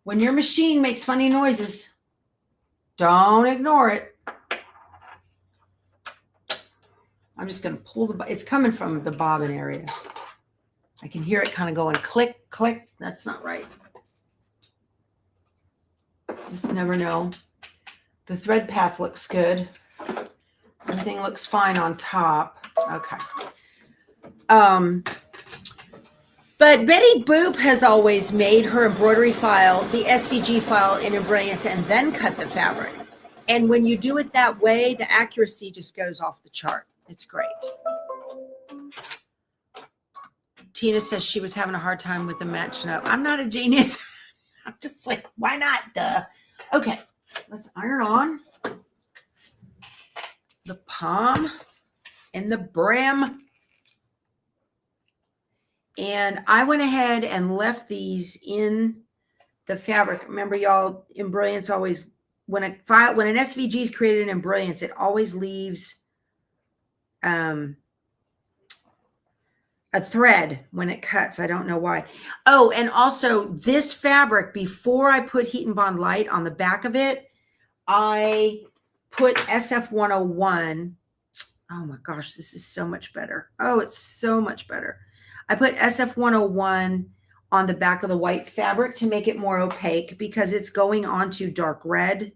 When your machine makes funny noises, don't ignore it. I'm just going to pull it's coming from the bobbin area. I can hear it kind of going click, click. That's not right. Just never know. The thread path looks good. Everything looks fine on top. Okay. But Betty Boop has always made her embroidery file, the SVG file in Embrilliance, and then cut the fabric. And when you do it that way, the accuracy just goes off the chart. It's great. Tina says she was having a hard time with the matching up. I'm not a genius. I'm just like, why not? Duh. Okay, let's iron on. the palm and the brim. And I went ahead and left these in the fabric. Remember, y'all, Embroidiance always, when an SVG is created in Embroidiance, it always leaves a thread when it cuts. I don't know why. Oh, and also this fabric, before I put Heat and Bond Light on the back of it, I put SF101. Oh my gosh, this is so much better. Oh, it's so much better. I put SF101 on the back of the white fabric to make it more opaque because it's going onto dark red.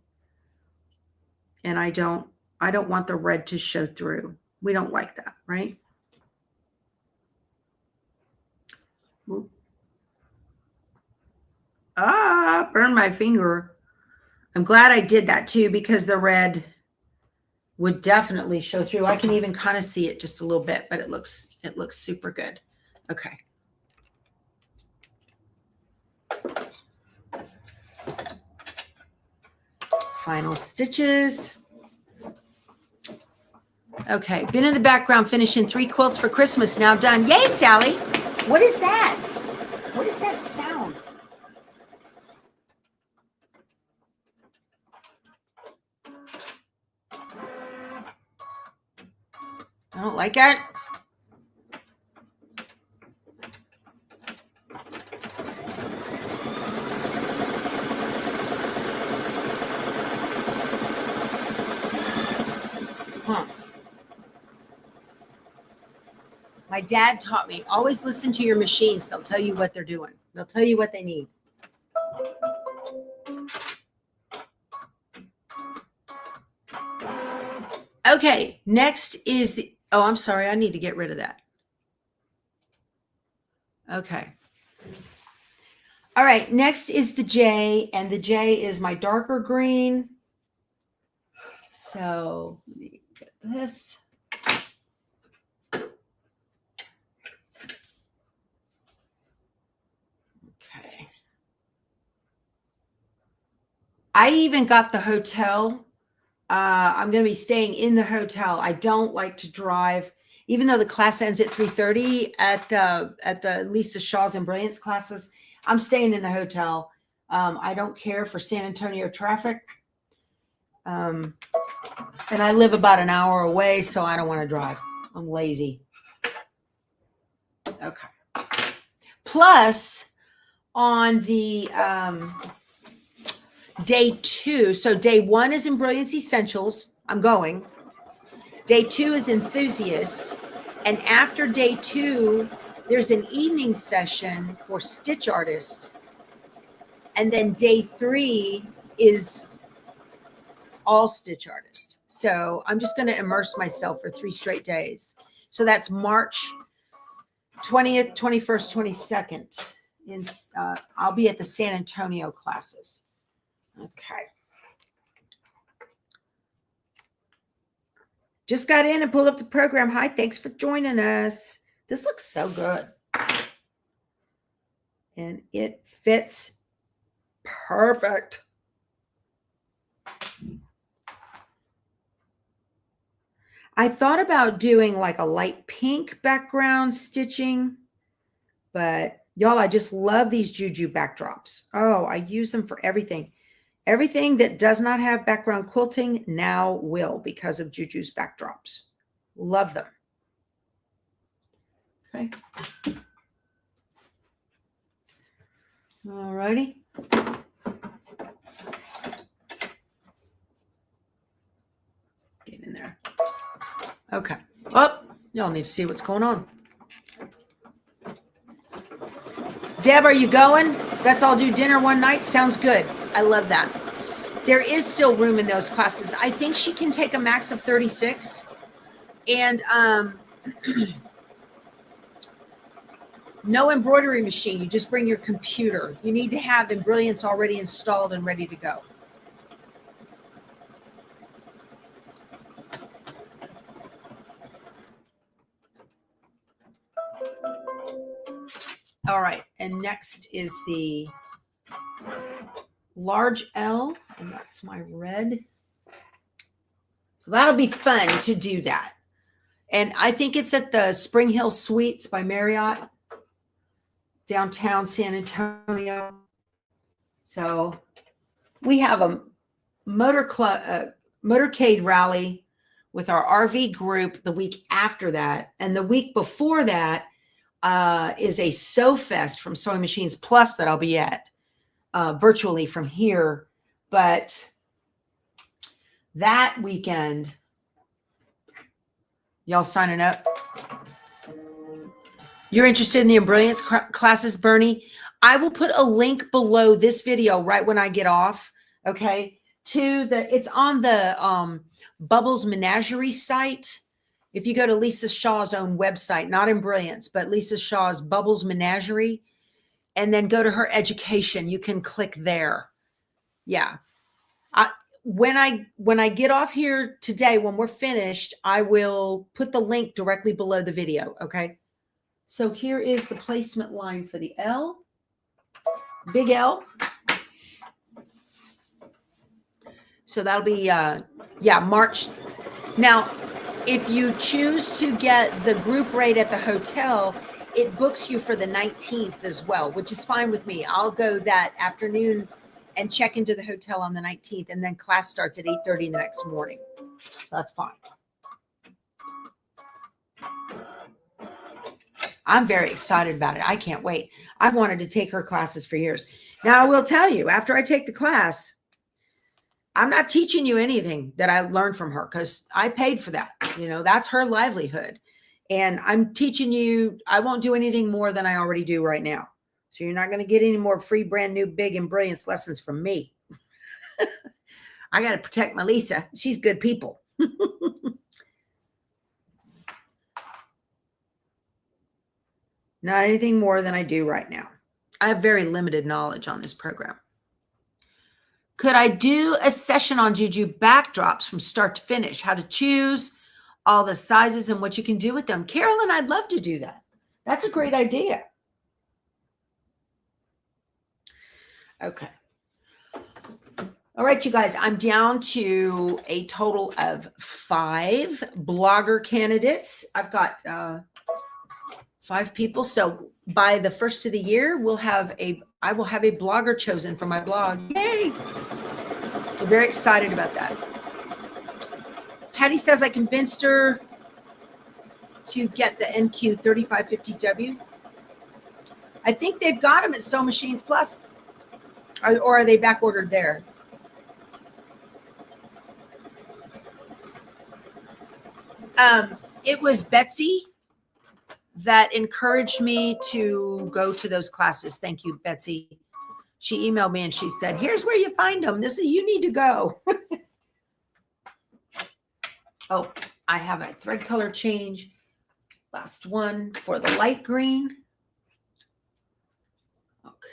And I don't want the red to show through. We don't like that, right? Ooh. Ah, burned my finger. I'm glad I did that too, because the red would definitely show through. I can even kind of see it just a little bit, but it looks super good. Okay. Final stitches. Okay, been in the background finishing 3 quilts for Christmas, now done. Yay, Sally. What is that? What is that sound? I don't like it. Huh. My dad taught me, always listen to your machines. They'll tell you what they're doing. They'll tell you what they need. Okay, next is the, oh, I'm sorry. I need to get rid of that. Okay. All right, next is the J, and the J is my darker green. So let me get this. Okay. I even got the hotel. I'm going to be staying in the hotel. I don't like to drive, even though the class ends at 3:30 at the Lisa Shaw's and Brilliance classes. I'm staying in the hotel. I don't care for San Antonio traffic. And I live about an hour away, so I don't want to drive. I'm lazy. Okay. Plus, on the day 2, so day 1 is in Brilliance Essentials. I'm going. Day 2 is Enthusiast. And after day 2, there's an evening session for Stitch Artist. And then day 3 is all Stitch Artist. So I'm just going to immerse myself for 3 straight days. So that's March 20th, 21st, 22nd. I'll be at the San Antonio classes. Okay. Just got in and pulled up the program. Hi, thanks for joining us. This looks so good. And it fits perfect. I thought about doing like a light pink background stitching, but y'all, I just love these Juju backdrops. Oh, I use them for everything. Everything that does not have background quilting now will because of Juju's backdrops. Love them. Okay. All righty. Get in there. Okay. Oh, y'all need to see what's going on. Deb, are you going? Let's all do dinner one night. Sounds good. I love that. There is still room in those classes. I think she can take a max of 36. And no embroidery machine. You just bring your computer. You need to have Embrilliance already installed and ready to go. All right. And next is the large L, and that's my red. So that'll be fun to do that. And I think it's at the Spring Hill Suites by Marriott, downtown San Antonio. So we have a motorcade rally with our RV group the week after that. And the week before that is a Sew Fest from Sewing Machines Plus that I'll be at virtually from here. But that weekend, y'all signing up? You're interested in the Embrilliance classes, Bernie? I will put a link below this video right when I get off, okay? It's on the Bubbles Menagerie site. If you go to Lisa Shaw's own website, not Embrilliance, but Lisa Shaw's Bubbles Menagerie, and then go to her education, you can click there. Yeah. When I get off here today, when we're finished, I will put the link directly below the video, okay? So here is the placement line for the L, big L. So that'll be, March. Now, if you choose to get the group rate at the hotel, it books you for the 19th as well, which is fine with me. I'll go that afternoon and check into the hotel on the 19th, and then class starts at 8:30 the next morning. So that's fine. I'm very excited about it. I can't wait. I've wanted to take her classes for years. Now, I will tell you, after I take the class, I'm not teaching you anything that I learned from her because I paid for that. You know, that's her livelihood. And I'm teaching you, I won't do anything more than I already do right now. So you're not going to get any more free, brand new, big and brilliance lessons from me. I got to protect my Lisa. She's good people. Not anything more than I do right now. I have very limited knowledge on this program. Could I do a session on Juju backdrops from start to finish? How to choose all the sizes and what you can do with them? Carolyn, I'd love to do that. That's a great idea. Okay. All right, you guys, I'm down to a total of 5 blogger candidates. I've got 5 people. So by the first of the year, I will have a blogger chosen for my blog. Yay! I'm very excited about that. Patty says I convinced her to get the NQ 3550W. I think they've got them at Sew Machines Plus. Or are they back ordered there? It was Betsy that encouraged me to go to those classes. Thank you, Betsy. She emailed me and she said, here's where you find them. You need to go. Oh, I have a thread color change. Last one for the light green.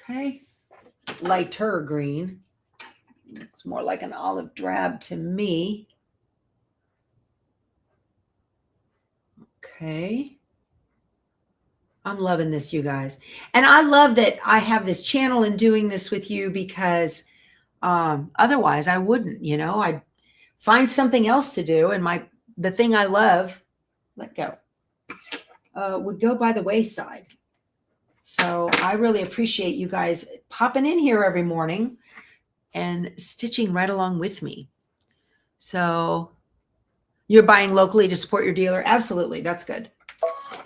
Okay. Lighter green. It's more like an olive drab to me. Okay. I'm loving this, you guys. And I love that I have this channel and doing this with you because otherwise I wouldn't, you know, I'd find something else to do. And the thing I love, would go by the wayside. So I really appreciate you guys popping in here every morning and stitching right along with me. So you're buying locally to support your dealer? Absolutely. That's good.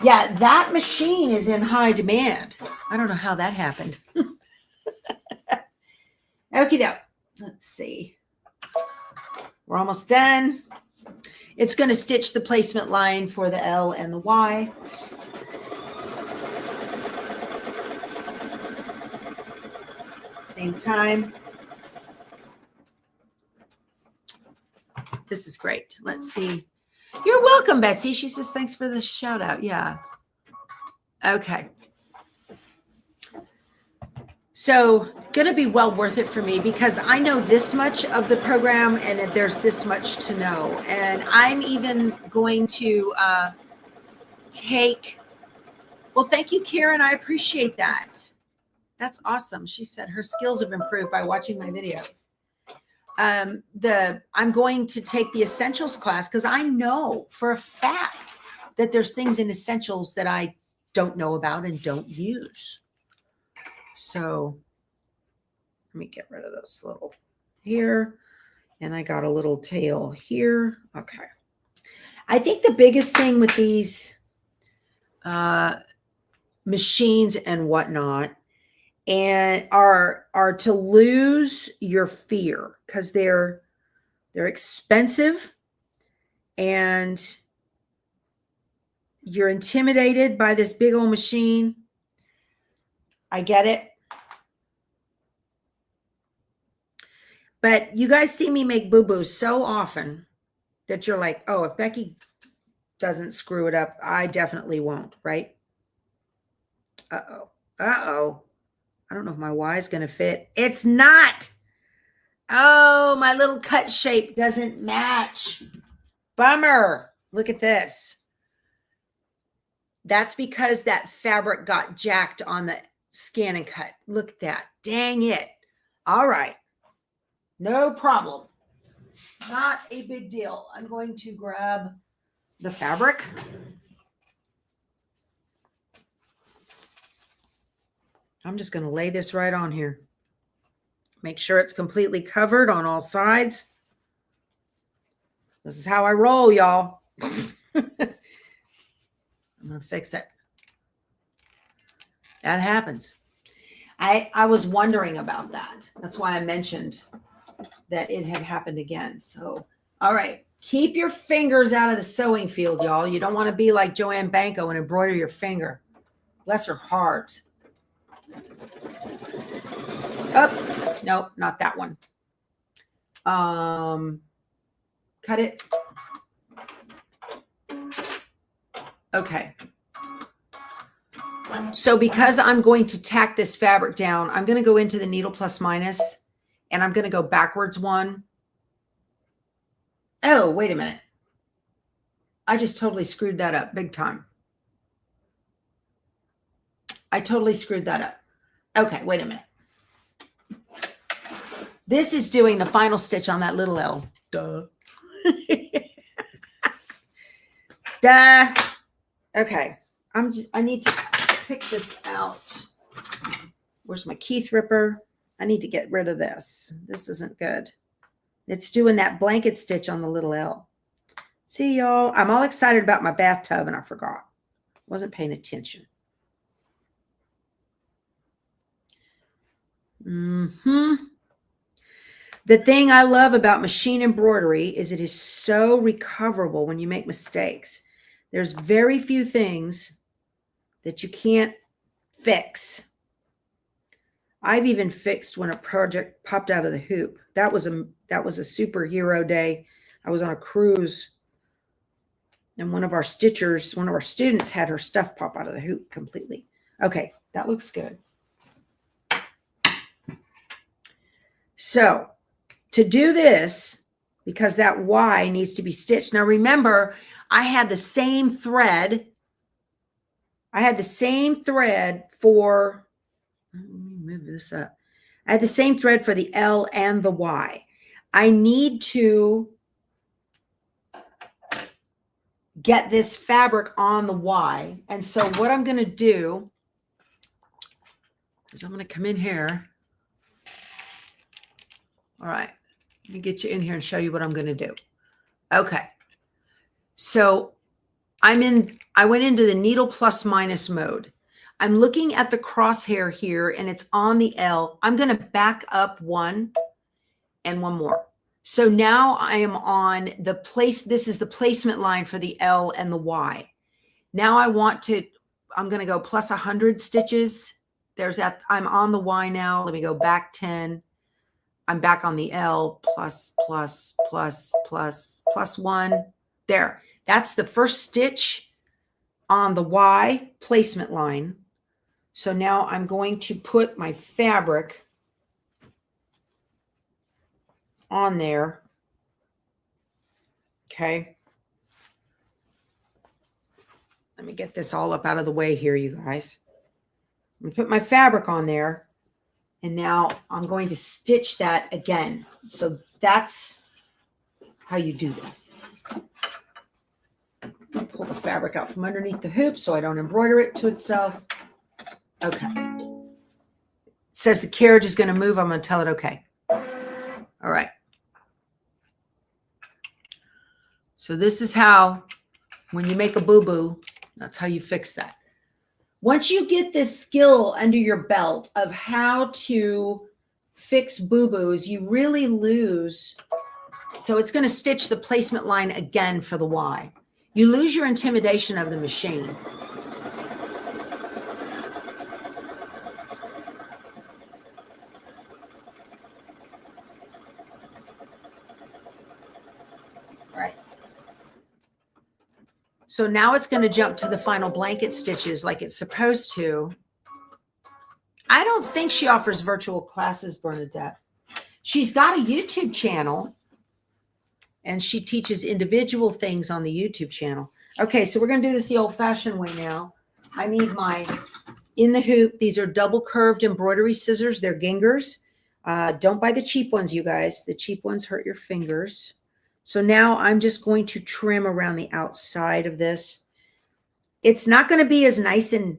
Yeah, that machine is in high demand. I don't know how that happened. Okie doke. Let's see. We're almost done. It's going to stitch the placement line for the L and the Y. Same time. This is great. Let's see. You're welcome, Betsy. She says, thanks for the shout out. Yeah. Okay. So going to be well worth it for me because I know this much of the program and there's this much to know. And I'm even going to well, thank you, Karen. I appreciate that. That's awesome. She said her skills have improved by watching my videos. I'm going to take the essentials class because I know for a fact that there's things in essentials that I don't know about and don't use. So let me get rid of this little here. And I got a little tail here. Okay. I think the biggest thing with these machines and whatnot and are to lose your fear, because they're expensive and you're intimidated by this big old machine. I get it. But you guys see me make boo-boos so often that you're like, oh, if Becky doesn't screw it up, I definitely won't, right? Uh-oh. Uh-oh. I don't know if my Y is going to fit. It's not. Oh, my little cut shape doesn't match. Bummer. Look at this. That's because that fabric got jacked on the scan and cut. Look at that. Dang it. All right. No problem. Not a big deal. I'm going to grab the fabric. I'm just going to lay this right on here. Make sure it's completely covered on all sides. This is how I roll, y'all. I'm going to fix it. That happens. I was wondering about that. That's why I mentioned that it had happened again. So, all right. Keep your fingers out of the sewing field, y'all. You don't want to be like Joanne Banco and embroider your finger. Bless her heart. Oh, nope, not that one. Cut it. Okay. So because I'm going to tack this fabric down, I'm going to go into the needle plus minus and I'm going to go backwards one. Oh, wait a minute. I just totally screwed that up big time. I totally screwed that up. Okay, wait a minute. This is doing the final stitch on that little L. Duh. Duh. Okay. I need to pick this out. Where's my Keith Ripper? I need to get rid of this. This isn't good. It's doing that blanket stitch on the little L. See, y'all, I'm all excited about my bathtub and I forgot. Wasn't paying attention. The thing I love about machine embroidery is it is so recoverable when you make mistakes. There's very few things that you can't fix. I've even fixed when a project popped out of the hoop. That was a superhero day. I was on a cruise and one of our stitchers, one of our students had her stuff pop out of the hoop completely. Okay, that looks good. So to do this, because that Y needs to be stitched. Now remember, I had the same thread. For, let me move this up. I had the same thread for the L and the Y. I need to get this fabric on the Y. And so what I'm going to do is I'm going to come in here. All right. Let me get you in here and show you what I'm going to do. Okay. So I went into the needle plus minus mode. I'm looking at the crosshair here and it's on the L. I'm going to back up one and one more. So now I am on the place. This is the placement line for the L and the Y. Now I'm going to go plus 100 stitches. I'm on the Y now. Let me go back 10. I'm back on the L plus 1. There. That's the first stitch on the Y placement line. So now I'm going to put my fabric on there. Okay. Let me get this all up out of the way here, you guys. I'm going to put my fabric on there. And now I'm going to stitch that again. So that's how you do that. Pull the fabric out from underneath the hoop so I don't embroider it to itself. Okay. It says the carriage is going to move. I'm going to tell it okay. All right. So this is how, when you make a boo-boo, that's how you fix that. Once you get this skill under your belt of how to fix boo-boos, you really lose. So it's going to stitch the placement line again for the Y. You lose your intimidation of the machine. Right. So now it's going to jump to the final blanket stitches like it's supposed to. I don't think she offers virtual classes, Bernadette. She's got a YouTube channel, and she teaches individual things on the YouTube channel. Okay, so we're going to do this the old-fashioned way now. I need my, in the hoop, these are double curved embroidery scissors. They're Gingers. Don't buy the cheap ones, you guys. The cheap ones hurt your fingers. So now I'm just going to trim around the outside of this. It's not going to be as nice and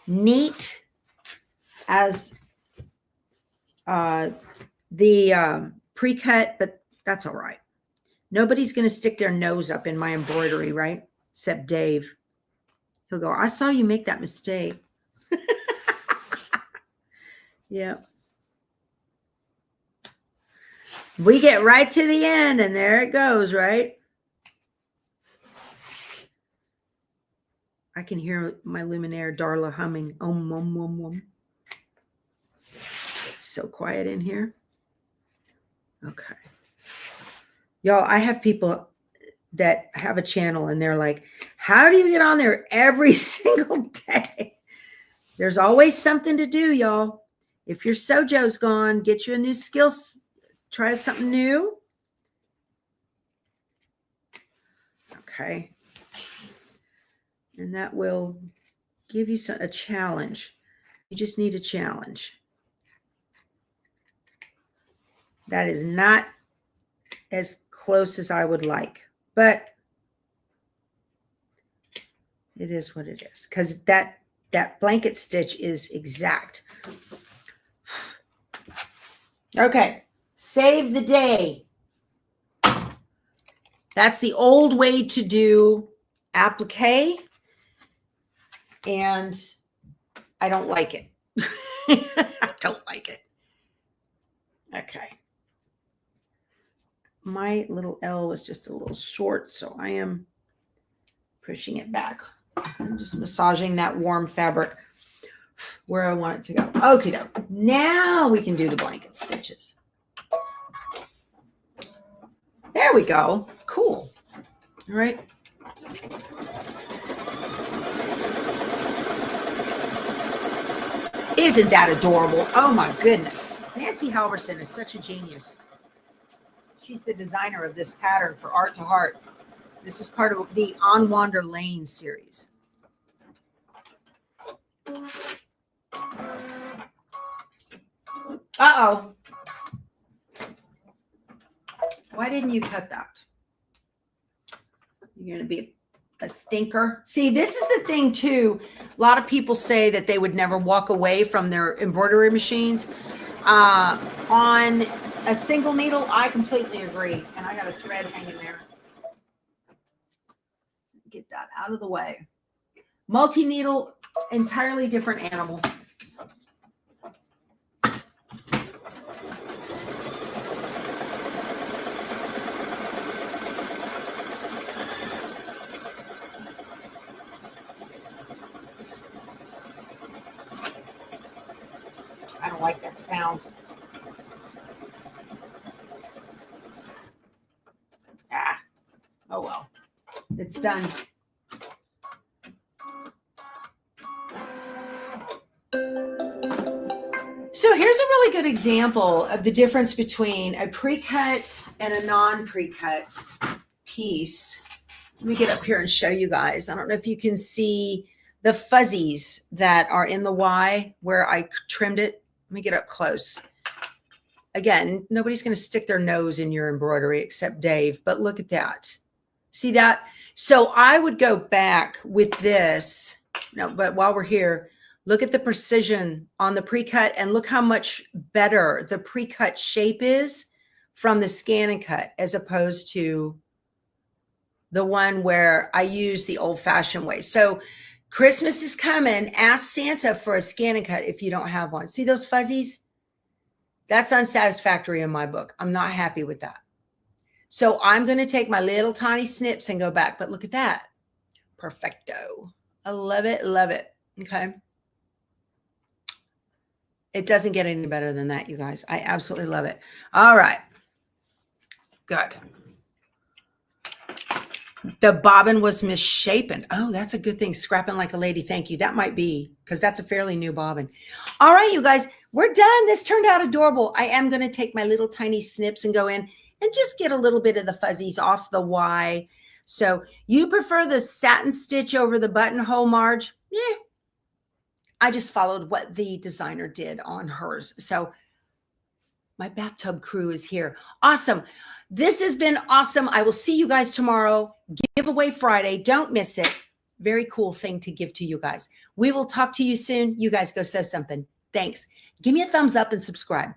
neat as the pre-cut, but that's all right. Nobody's going to stick their nose up in my embroidery, right? Except Dave. He'll go, I saw you make that mistake. Yeah. We get right to the end, and there it goes, right? I can hear my Luminaire Darla humming. It's so quiet in here. Okay. Y'all, I have people that have a channel, and they're like, how do you get on there every single day? There's always something to do, y'all. If your Sojo's gone, get you a new skill. Try something new. Okay. And that will give you a challenge. You just need a challenge. That is not as close as I would like, but it is what it is, because that blanket stitch is exact. Okay, save the day. That's the old way to do applique, and I don't like it. I don't like it. Okay. My little L was just a little short, so I am pushing it back. I'm just massaging that warm fabric where I want it to go. Okay, doke. Now we can do the blanket stitches. There we go. Cool. All right. Isn't that adorable? Oh my goodness. Nancy Halverson is such a genius. She's the designer of this pattern for Art to Heart. This is part of the On Wander Lane series. Uh-oh. Why didn't you cut that? You're going to be a stinker. See, this is the thing too. A lot of people say that they would never walk away from their embroidery machines. On a single needle, I completely agree. And I got a thread hanging there. Get that out of the way. Multi-needle, entirely different animal. I don't like that sound. Ah, oh well. It's done. So here's a really good example of the difference between a pre-cut and a non-pre-cut piece. Let me get up here and show you guys. I don't know if you can see the fuzzies that are in the Y where I trimmed it. me get up close. Again, nobody's going to stick their nose in your embroidery except Dave, but look at that. See that? So I would go back with this. No, but while we're here, look at the precision on the pre-cut and look how much better the pre-cut shape is from the scan and cut as opposed to the one where I use the old-fashioned way. So Christmas is coming. Ask Santa for a scan and cut if you don't have one. See those fuzzies? That's unsatisfactory in my book. I'm not happy with that. So I'm going to take my little tiny snips and go back. But look at that. Perfecto. I love it. Love it. Okay. It doesn't get any better than that, you guys. I absolutely love it. All right. Good. The bobbin was misshapen. Oh, that's a good thing. Scrapping like a lady. Thank you. That might be because that's a fairly new bobbin. All right, you guys, we're done. This turned out adorable. I am going to take my little tiny snips and go in and just get a little bit of the fuzzies off the Y. So you prefer the satin stitch over the buttonhole, Marge? Yeah. I just followed what the designer did on hers. So my bathtub crew is here. Awesome. This has been awesome. I will see you guys tomorrow. Giveaway Friday. Don't miss it. Very cool thing to give to you guys. We will talk to you soon. You guys go say something. Thanks. Give me a thumbs up and subscribe.